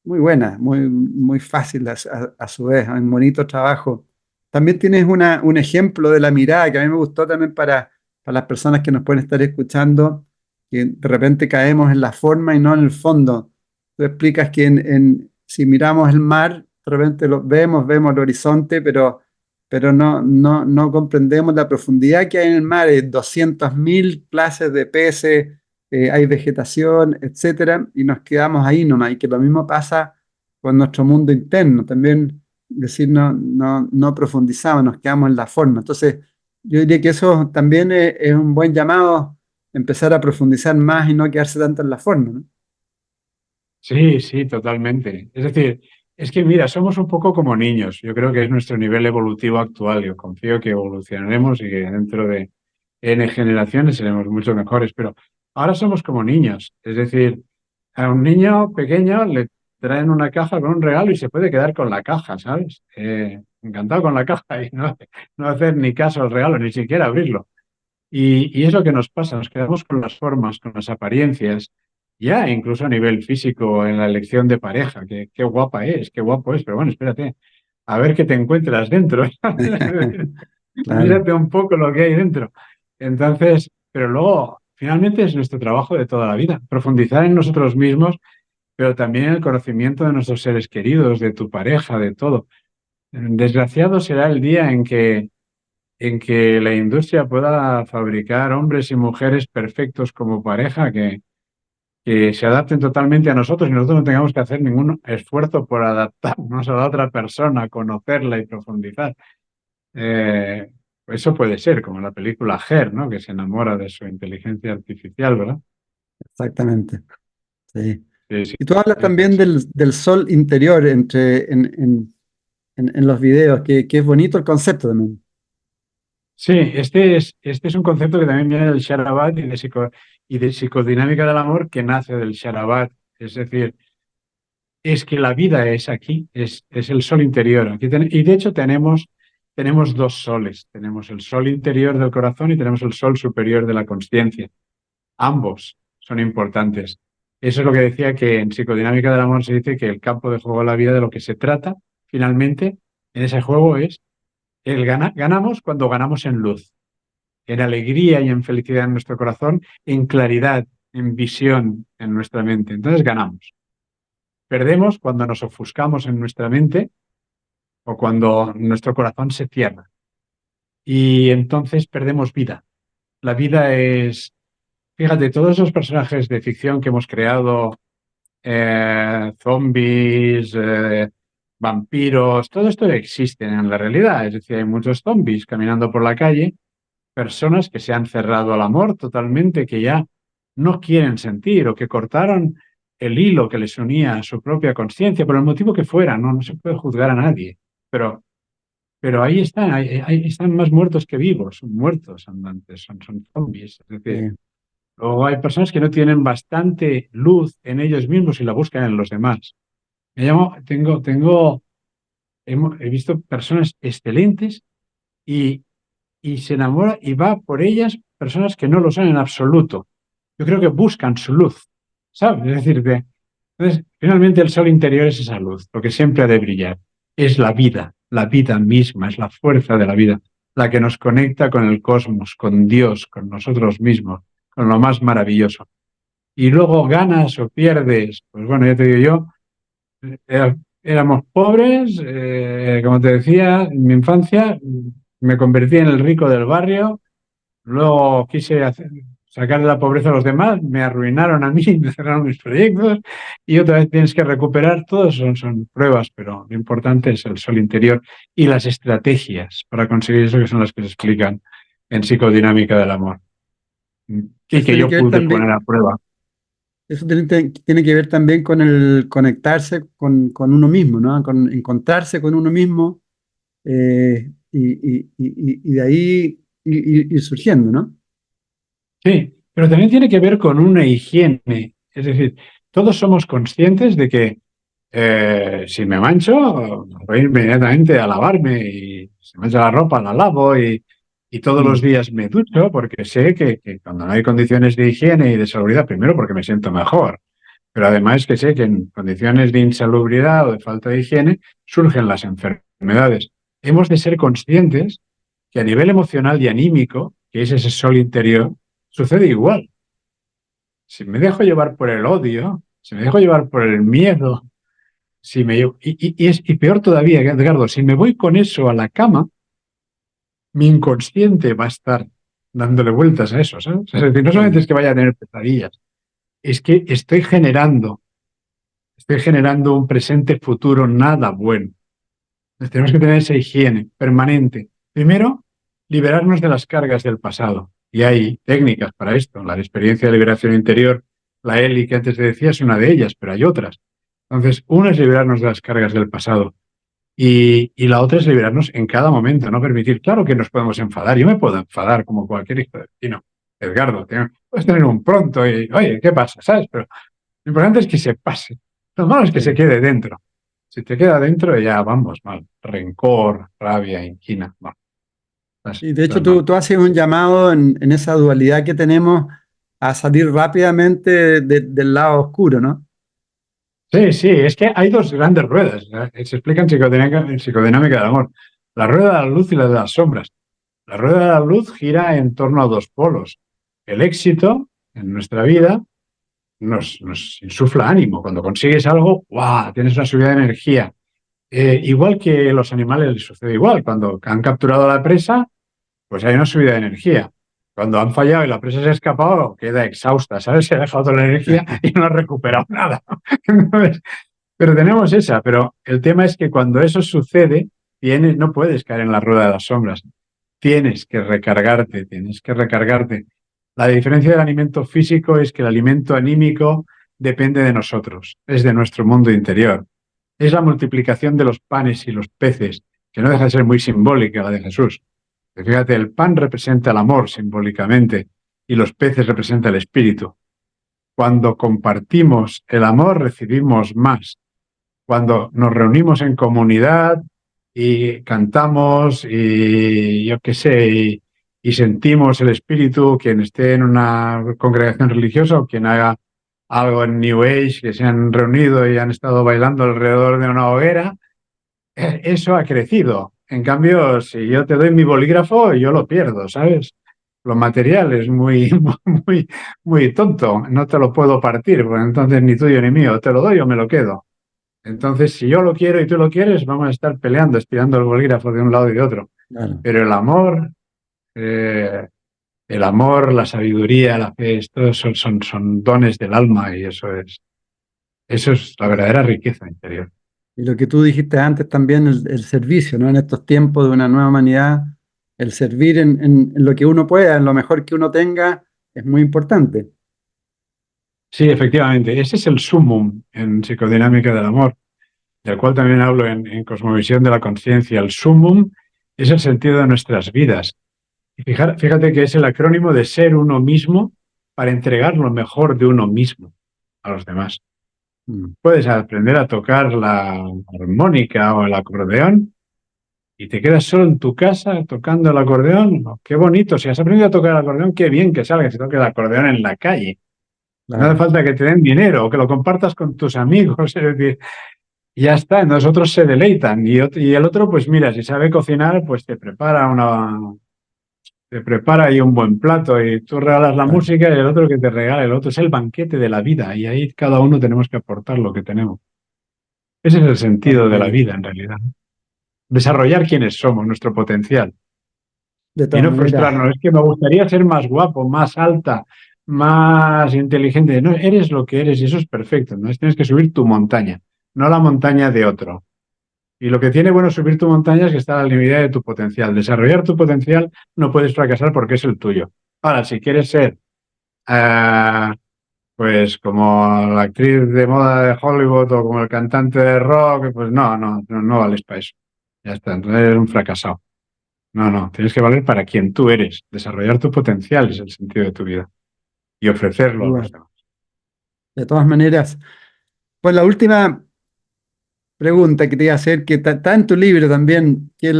buena, muy fácil a su vez, un bonito trabajo. También tienes un ejemplo de la mirada que a mí me gustó también para las personas que nos pueden estar escuchando, que de repente caemos en la forma y no en el fondo. Tú explicas que si miramos el mar, de repente lo vemos el horizonte, pero no comprendemos la profundidad que hay en el mar. Hay 200.000 clases de peces, hay vegetación, etcétera, y nos quedamos ahí nomás. Y que lo mismo pasa con nuestro mundo interno. También, decir, no profundizamos, nos quedamos en la forma. Entonces, yo diría que eso también es un buen llamado, empezar a profundizar más y no quedarse tanto en la forma, ¿no? Sí, sí, totalmente. Es decir, es que mira, somos un poco como niños. Yo creo que es nuestro nivel evolutivo actual. Yo confío que evolucionaremos y que dentro de N generaciones seremos mucho mejores, pero ahora somos como niños. Es decir, a un niño pequeño le traen una caja con un regalo y se puede quedar con la caja, ¿sabes? Encantado con la caja y no hacer ni caso al regalo, ni siquiera abrirlo. Y es lo que nos pasa, nos quedamos con las formas, con las apariencias, ya incluso a nivel físico, en la elección de pareja, que qué guapa es, qué guapo es, pero bueno, espérate, a ver qué te encuentras dentro. Claro, Mírate un poco lo que hay dentro. Entonces, pero luego, finalmente es nuestro trabajo de toda la vida, profundizar en nosotros mismos, pero también en el conocimiento de nuestros seres queridos, de tu pareja, de todo. Desgraciado será el día en que la industria pueda fabricar hombres y mujeres perfectos como pareja que se adapten totalmente a nosotros y nosotros no tengamos que hacer ningún esfuerzo por adaptarnos a la otra persona, conocerla y profundizar. Eh, Eso puede ser, como la película Her, ¿no? Que se enamora de su inteligencia artificial, ¿verdad? exactamente. Sí. Sí, sí, Y tú hablas también sí. del sol interior en los videos, que es bonito el concepto también. Sí, este es un concepto que también viene del Sharabhat y de psicodinámica del amor que nace del Sharabhat. Es decir, es que la vida es aquí, es el sol interior. Y de hecho tenemos dos soles. Tenemos el sol interior del corazón y tenemos el sol superior de la consciencia. Ambos son importantes. Eso es lo que decía, que en psicodinámica del amor se dice que el campo de juego de la vida, de lo que se trata finalmente en ese juego, es ganamos cuando ganamos en luz, en alegría y en felicidad en nuestro corazón, en claridad, en visión en nuestra mente. Entonces ganamos. Perdemos cuando nos ofuscamos en nuestra mente o cuando nuestro corazón se cierra. Y entonces perdemos vida. La vida es, fíjate, todos esos personajes de ficción que hemos creado, zombies, vampiros, todo esto existe en la realidad. Es decir, hay muchos zombies caminando por la calle, personas que se han cerrado al amor totalmente, que ya no quieren sentir o que cortaron el hilo que les unía a su propia conciencia, por el motivo que fuera, no se puede juzgar a nadie. Pero ahí están, ahí están más muertos que vivos, son muertos andantes, son zombies. Es decir, Sí. luego hay personas que no tienen bastante luz en ellos mismos y la buscan en los demás. He visto personas excelentes y, y se enamora y va por ellas personas que no lo son en absoluto. Yo creo que buscan su luz, ¿sabes? Es decir, entonces, finalmente el sol interior es esa luz, lo que siempre ha de brillar. Es la vida misma, es la fuerza de la vida, la que nos conecta con el cosmos, con Dios, con nosotros mismos, con lo más maravilloso. Y luego ganas o pierdes, pues bueno, ya te digo yo, éramos pobres, como te decía, en mi infancia me convertí en el rico del barrio, luego sacar de la pobreza a los demás, me arruinaron a mí, me cerraron mis proyectos y otra vez tienes que recuperar. Todos son pruebas, pero lo importante es el sol interior y las estrategias para conseguir eso, que son las que se explican en psicodinámica del amor y Eso que tiene yo que ver pude poner también, a prueba. eso tiene que ver también con el conectarse con uno mismo, ¿no? Con encontrarse con uno mismo, y de ahí ir surgiendo, ¿no? Sí, pero también tiene que ver con una higiene. Es decir, todos somos conscientes de que si me mancho, voy inmediatamente a lavarme y si me mancha la ropa, la lavo y todos los Mm, días me ducho porque sé que cuando no hay condiciones de higiene y de salubridad, primero porque me siento mejor, pero además que sé que en condiciones de insalubridad o de falta de higiene surgen las enfermedades. Hemos de ser conscientes que a nivel emocional y anímico, que es ese sol interior, sucede igual. Si me dejo llevar por el odio, si me dejo llevar por el miedo, y peor todavía, Edgardo, si me voy con eso a la cama, mi inconsciente va a estar dándole vueltas a eso, ¿sabes? Es decir, no solamente sí. es que vaya a tener pesadillas, es que estoy generando un presente futuro nada bueno. Entonces, tenemos que tener esa higiene permanente. Primero, liberarnos de las cargas del pasado. Y hay técnicas para esto. La experiencia de liberación interior, la ELI que antes te decía, es una de ellas, pero hay otras. Entonces, una es liberarnos de las cargas del pasado. Y la otra es liberarnos en cada momento, no permitir. Claro que nos podemos enfadar. Yo me puedo enfadar como cualquier hijo de vecino. Edgardo, puedes tener un pronto y, oye, ¿qué pasa? ¿Sabes? Pero lo importante es que se pase. Lo malo es que se Sí. quede dentro. Si te queda dentro, ya vamos mal. Rencor, rabia, inquina. Bueno, Y de hecho estás mal. tú haces un llamado en esa dualidad que tenemos a salir rápidamente del lado oscuro, ¿no? Sí, sí, es que hay dos grandes ruedas. Se explica en psicodinámica del amor. La rueda de la luz y la de las sombras. La rueda de la luz gira en torno a dos polos. El éxito en nuestra vida nos insufla ánimo. Cuando consigues algo, ¡guau!, tienes una subida de energía. Igual que los animales les sucede igual. Cuando han capturado a la presa, pues hay una subida de energía. Cuando han fallado y la presa se ha escapado, queda exhausta, ¿sabes? Se ha dejado toda la energía y no ha recuperado nada. Entonces, pero tenemos esa, pero el tema es que cuando eso sucede, no puedes caer en la rueda de las sombras. Tienes que recargarte, tienes que recargarte. La diferencia del alimento físico es que el alimento anímico depende de nosotros, es de nuestro mundo interior. Es la multiplicación de los panes y los peces, que no deja de ser muy simbólica la de Jesús. Fíjate, el pan representa el amor simbólicamente y los peces representan el espíritu. Cuando compartimos el amor, recibimos más. Cuando nos reunimos en comunidad y cantamos y yo qué sé, y sentimos el espíritu, quien esté en una congregación religiosa o quien haga algo en New Age, que se han reunido y han estado bailando alrededor de una hoguera, eso ha crecido. En cambio, si yo te doy mi bolígrafo, yo lo pierdo, ¿sabes? Lo material es muy, muy, muy tonto, no te lo puedo partir, porque entonces ni tuyo ni mío, te lo doy o me lo quedo. Entonces, si yo lo quiero y tú lo quieres, vamos a estar peleando, estirando el bolígrafo de un lado y de otro. Claro. Pero eh, el amor, la sabiduría, la fe, esto son dones del alma y eso es la verdadera riqueza interior. Y lo que tú dijiste antes también, el servicio, ¿no? En estos tiempos de una nueva humanidad, el servir en lo que uno pueda, en lo mejor que uno tenga, es muy importante. Sí, efectivamente, ese es el sumum en psicodinámica del amor, del cual también hablo en Cosmovisión de la Conciencia. El sumum es el sentido de nuestras vidas. Y fíjate que es el acrónimo de ser uno mismo para entregar lo mejor de uno mismo a los demás. Mm, Puedes aprender a tocar la armónica o el acordeón y te quedas solo en tu casa tocando el acordeón. Oh, qué bonito. Si has aprendido a tocar el acordeón, qué bien que salga si toques el acordeón en la calle. No hace claro, falta que te den dinero o que lo compartas con tus amigos. Es decir, ya está, nosotros se deleitan. Y el otro, pues mira, si sabe cocinar, pues te prepara ahí un buen plato y tú regalas la claro. música y el otro que te regala el otro. Es el banquete de la vida y ahí cada uno tenemos que aportar lo que tenemos. Ese es el De todas sentido de la maneras, vida, en realidad. Desarrollar quiénes somos, nuestro potencial. de Y todas no maneras, frustrarnos. Es que me gustaría ser más guapo, más alta, más inteligente. No, eres lo que eres y eso es perfecto. No tienes que subir tu montaña, no la montaña de otro. Y lo que tiene bueno subir tu montaña es que está a la medida de tu potencial. Desarrollar tu potencial no puedes fracasar porque es el tuyo. Ahora, si quieres ser, eh, pues como la actriz de moda de Hollywood o como el cantante de rock, pues no vales para eso. Ya está, entonces eres un fracasado. No, tienes que valer para quien tú eres. Desarrollar tu potencial es el sentido de tu vida y ofrecerlo a los igual. demás. De todas maneras, pues la última pregunta que te iba a hacer, que está en tu libro también, que es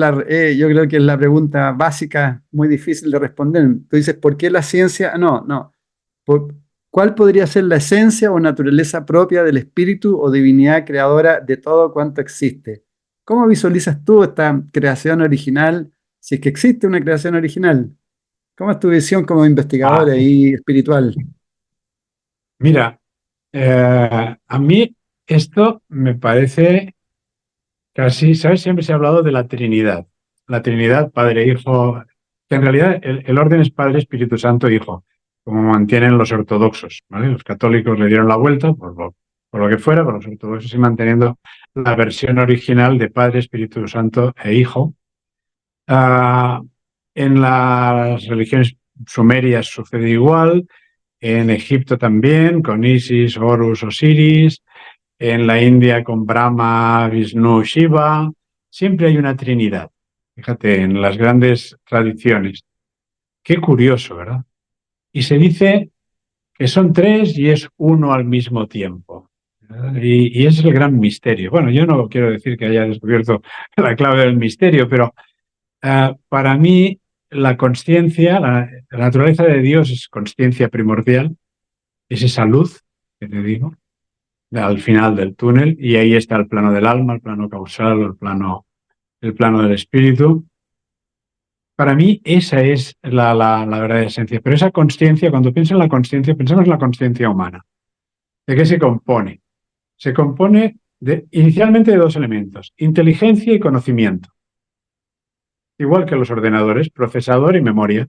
yo creo que es la pregunta básica, muy difícil de responder. Tú dices, ¿por qué la ciencia? No, no. ¿Cuál podría ser la esencia o naturaleza propia del espíritu o divinidad creadora de todo cuanto existe? ¿Cómo visualizas tú esta creación original, si es que existe una creación original? ¿Cómo es tu visión como Ah, investigador y espiritual? mira, a mí esto me parece casi, ¿sabes? Siempre se ha hablado de la Trinidad. La Trinidad, Padre, Hijo, que en realidad el orden es Padre, Espíritu Santo, Hijo, como mantienen los ortodoxos, ¿vale? Los católicos le dieron la vuelta por lo que fuera, pero los ortodoxos siguen manteniendo la versión original de Padre, Espíritu Santo e Hijo. Ah, en las religiones sumerias sucede igual, en Egipto también, con Isis, Horus, Osiris, en la India con Brahma, Vishnu, Shiva. Siempre hay una trinidad. Fíjate, en las grandes tradiciones. Qué curioso, ¿verdad? Y se dice que son tres y es uno al mismo tiempo. ¿Verdad? Y ese es el gran misterio. Bueno, yo no quiero decir que haya descubierto la clave del misterio, pero para mí, la conciencia, la naturaleza de Dios es conciencia primordial, es esa luz que te digo, al final del túnel, y ahí está el plano del alma, el plano causal, el plano del espíritu. Para mí, esa es la verdadera esencia. Pero esa conciencia, cuando pienso en la conciencia, pensamos en la conciencia humana. ¿De qué se compone? Se compone inicialmente de dos elementos, inteligencia y conocimiento. Igual que los ordenadores, procesador y memoria.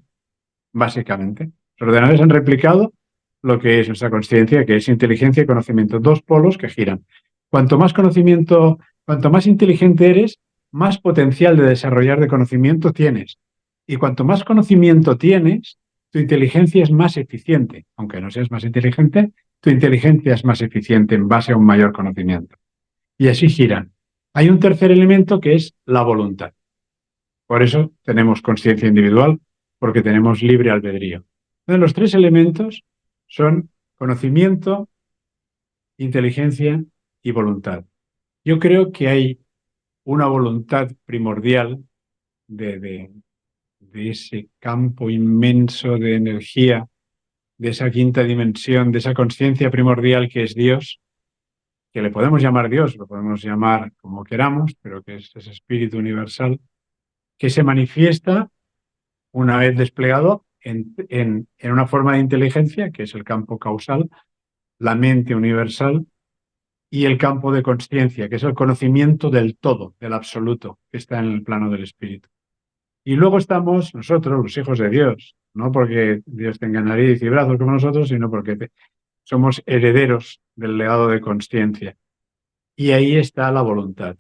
Básicamente. Los ordenadores han replicado lo que es nuestra conciencia, que es inteligencia y conocimiento, dos polos que giran. Cuanto más conocimiento, cuanto más inteligente eres, más potencial de desarrollar de conocimiento tienes. Y cuanto más conocimiento tienes, tu inteligencia es más eficiente. Aunque no seas más inteligente, tu inteligencia es más eficiente en base a un mayor conocimiento. Y así giran. Hay un tercer elemento que es la voluntad. Por eso tenemos conciencia individual, porque tenemos libre albedrío. Entonces, los tres elementos son conocimiento, inteligencia y voluntad. Yo creo que hay una voluntad primordial de, de- de ese campo inmenso de energía de esa quinta dimensión, de esa conciencia primordial que es Dios, que le podemos llamar Dios, lo podemos llamar como queramos, pero que es ese espíritu universal, que se manifiesta una vez desplegado en una forma de inteligencia, que es el campo causal, la mente universal, y el campo de conciencia, que es el conocimiento del todo, del absoluto, que está en el plano del espíritu. Y luego estamos nosotros, los hijos de Dios, no porque Dios tenga nariz y brazos como nosotros, sino porque somos herederos del legado de conciencia. Y ahí está la voluntad.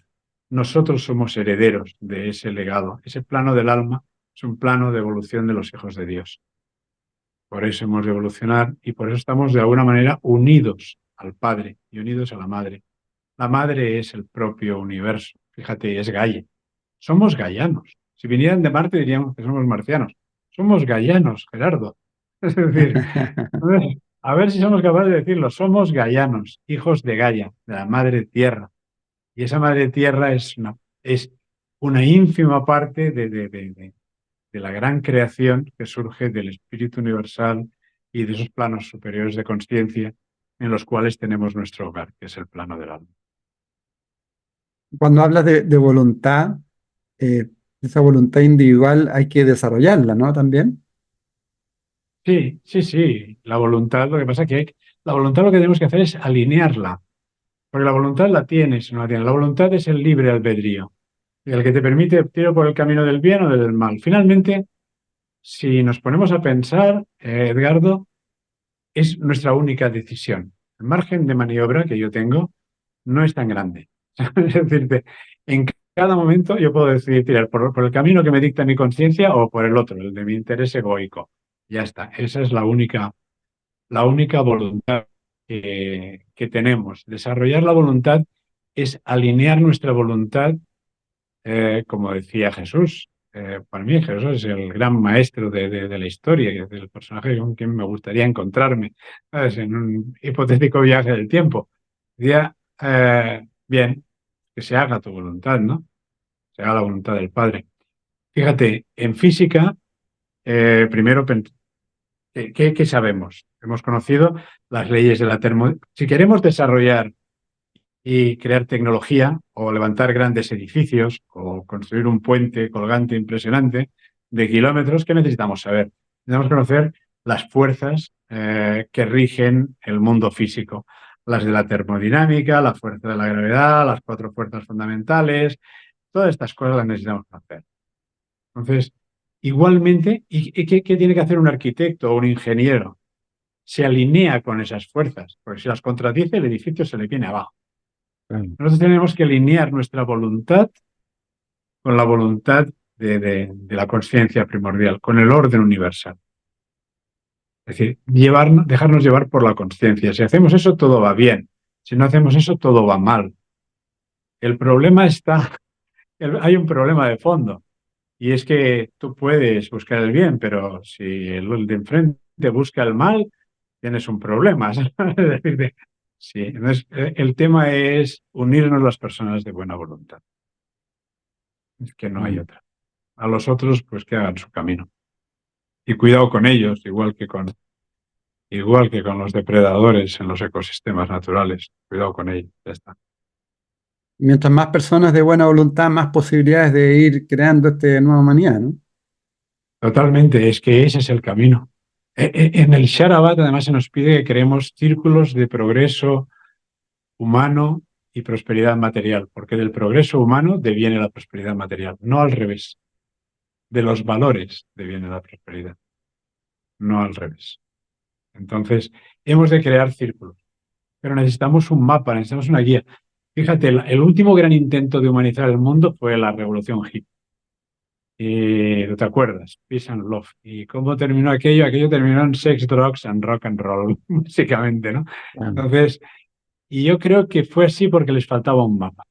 Nosotros somos herederos de ese legado. Ese plano del alma es un plano de evolución de los hijos de Dios. Por eso hemos de evolucionar y por eso estamos de alguna manera unidos al Padre y unidos a la Madre. La Madre es el propio universo. Fíjate, es Gaia. Somos gaianos. Si vinieran de Marte diríamos que somos marcianos. Somos gaianos, Gerardo. Es decir, a ver si somos capaces de decirlo. Somos gaianos, hijos de Gaia, de la Madre Tierra. Y esa Madre Tierra es una ínfima parte de la gran creación que surge del espíritu universal y de esos planos superiores de conciencia en los cuales tenemos nuestro hogar, que es el plano del alma. Cuando hablas de voluntad, eh, esa voluntad individual hay que desarrollarla, ¿no? También. Sí, sí, sí. La voluntad, lo que pasa es que la voluntad lo que tenemos que hacer es alinearla, porque la voluntad la tienes, no la tienes. La voluntad es el libre albedrío, el que te permite tiro por el camino del bien o del mal. Finalmente, si nos ponemos a pensar, Edgardo, es nuestra única decisión. El margen de maniobra que yo tengo no es tan grande. Es decir, en cada momento yo puedo decidir tirar por el camino que me dicta mi conciencia o por el otro, el de mi interés egoico. Ya está. Esa es la única voluntad que tenemos. Desarrollar la voluntad es alinear nuestra voluntad, como decía Jesús. Para mí Jesús es el gran maestro de la historia, que es el personaje con quien me gustaría encontrarme, ¿sabes? En un hipotético viaje del tiempo. Decía, bien, que se haga tu voluntad, ¿no? Se haga la voluntad del Padre. Fíjate, en física, primero ¿qué sabemos? Hemos conocido las leyes de la termodinámica. Si queremos desarrollar y crear tecnología o levantar grandes edificios o construir un puente colgante impresionante de kilómetros, ¿qué necesitamos saber? Necesitamos conocer las fuerzas que rigen el mundo físico. Las de la termodinámica, la fuerza de la gravedad, las cuatro fuerzas fundamentales, todas estas cosas las necesitamos conocer. Entonces, igualmente, ¿y qué tiene que hacer un arquitecto o un ingeniero? Se alinea con esas fuerzas, porque si las contradice, el edificio se le viene abajo. Nosotros tenemos que alinear nuestra voluntad con la voluntad de la conciencia primordial, con el orden universal. Es decir, dejarnos llevar por la conciencia. Si hacemos eso, todo va bien. Si no hacemos eso, todo va mal. El problema hay un problema de fondo. Y es que tú puedes buscar el bien, pero si el de enfrente busca el mal, tienes un problema. Es decir, sí. Entonces, el tema es unirnos las personas de buena voluntad. Es que no hay Mm. otra. A los otros, pues que hagan su camino. Y cuidado con ellos, igual que con los depredadores en los ecosistemas naturales. Cuidado con ellos, ya está. Mientras más personas de buena voluntad, más posibilidades de ir creando esta nueva humanidad, ¿no? Totalmente, es que ese es el camino. En el Sharabat además se nos pide que creemos círculos de progreso humano y prosperidad material, porque del progreso humano deviene la prosperidad material, no al revés. De los valores deviene la prosperidad, no al revés. Entonces, hemos de crear círculos, pero necesitamos un mapa, necesitamos una guía. Fíjate, el último gran intento de humanizar el mundo fue la revolución hippie. ¿No te acuerdas? Peace and Love. ¿Y cómo terminó aquello? Aquello terminó en sex, drugs and rock and roll, básicamente, ¿no? Claro. Entonces, y yo creo que fue así porque les faltaba un mapa.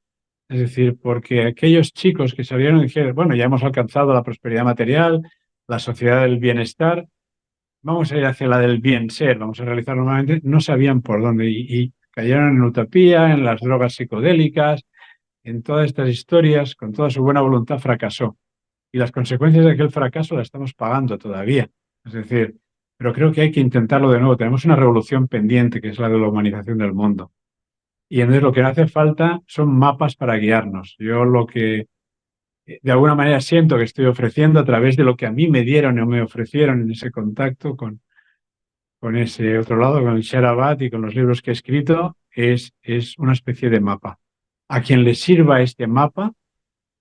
Es decir, porque aquellos chicos que salieron y dijeron, bueno, ya hemos alcanzado la prosperidad material, la sociedad del bienestar, vamos a ir hacia la del bien ser, vamos a realizarlo nuevamente, no sabían por dónde y cayeron en utopía, en las drogas psicodélicas, en todas estas historias, con toda su buena voluntad fracasó. Y las consecuencias de aquel fracaso las estamos pagando todavía. Es decir, pero creo que hay que intentarlo de nuevo. Tenemos una revolución pendiente, que es la de la humanización del mundo. Y entonces lo que hace falta son mapas para guiarnos. Yo lo que de alguna manera siento que estoy ofreciendo a través de lo que a mí me dieron o me ofrecieron en ese contacto con ese otro lado, con el Sherabad y con los libros que he escrito, es una especie de mapa. A quien le sirva este mapa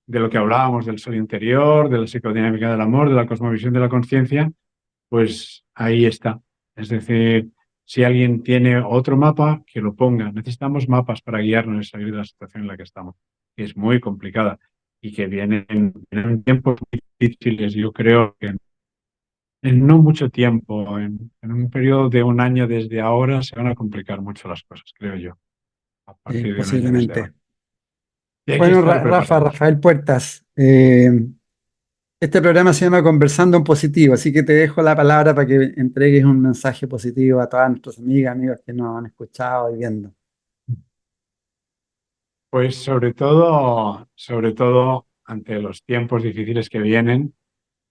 de lo que hablábamos del sol interior, de la psicodinámica del amor, de la cosmovisión de la conciencia, pues ahí está. Es decir, si alguien tiene otro mapa, que lo ponga. Necesitamos mapas para guiarnos y salir de la situación en la que estamos, que es muy complicada y que viene en tiempos muy difíciles. Yo creo que en no mucho tiempo, en un periodo de un año desde ahora, se van a complicar mucho las cosas, creo yo, a partir de un año desde ahora. Posiblemente. Y hay que Bueno, estar Rafa, preparados. Rafael Puertas, este programa se llama Conversando en Positivo, así que te dejo la palabra para que entregues un mensaje positivo a todas nuestras amigas, amigos que nos han escuchado y viendo. Pues sobre todo ante los tiempos difíciles que vienen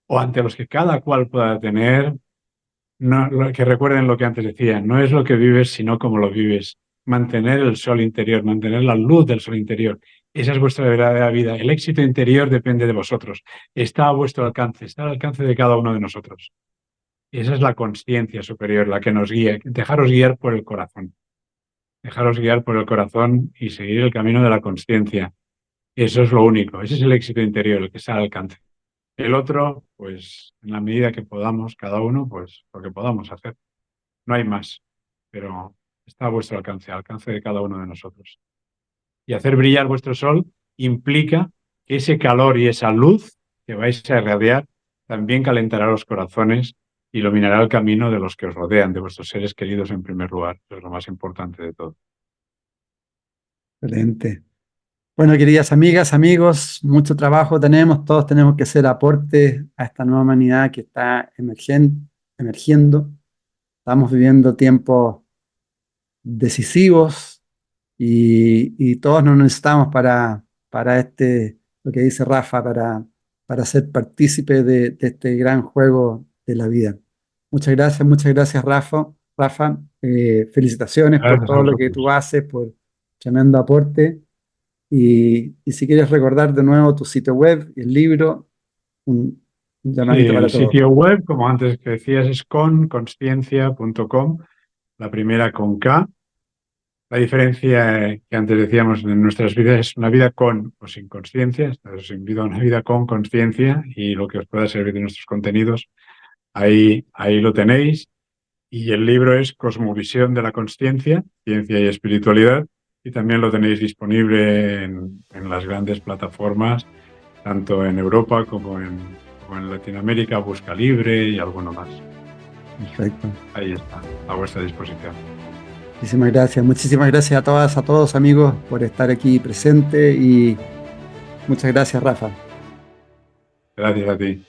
o ante los que cada cual pueda tener, no, que recuerden lo que antes decía, no es lo que vives, sino cómo lo vives. Mantener el sol interior, mantener la luz del sol interior. Esa es vuestra verdadera vida. El éxito interior depende de vosotros. Está a vuestro alcance, está al alcance de cada uno de nosotros. Esa es la conciencia superior, la que nos guía. Dejaros guiar por el corazón. Dejaros guiar por el corazón y seguir el camino de la conciencia. Eso es lo único. Ese es el éxito interior, el que está al alcance. El otro, pues en la medida que podamos, cada uno, pues lo que podamos hacer. No hay más, pero está a vuestro alcance, al alcance de cada uno de nosotros. Y hacer brillar vuestro sol implica que ese calor y esa luz que vais a irradiar también calentará los corazones, iluminará el camino de los que os rodean, de vuestros seres queridos en primer lugar. Eso es lo más importante de todo. Excelente. Bueno, queridas amigas, amigos, mucho trabajo tenemos, todos tenemos que hacer aportes a esta nueva humanidad que está emergiendo. Estamos viviendo tiempos decisivos y todos nos necesitamos para lo que dice Rafa, para ser partícipe de este gran juego de la vida. Muchas gracias, Rafa. Rafa, felicitaciones por Gracias a todo lo que tú vosotros. haces, por tremendo aporte. Y si quieres recordar de nuevo tu sitio web, el libro, un Sí, llamadito el para todos. sitio web, como antes que decías, es conciencia.com, la primera con K. La diferencia que antes decíamos en nuestras vidas es una vida con o sin conciencia. Os invito a una vida con conciencia y lo que os pueda servir de nuestros contenidos, ahí lo tenéis. Y el libro es Cosmovisión de la Consciencia, Ciencia y Espiritualidad. Y también lo tenéis disponible en las grandes plataformas, tanto en Europa como en Latinoamérica, Busca Libre y alguno más. Perfecto. Ahí está, a vuestra disposición. Muchísimas gracias. Muchísimas gracias a todas, a todos amigos por estar aquí presente y muchas gracias, Rafa. Gracias a ti.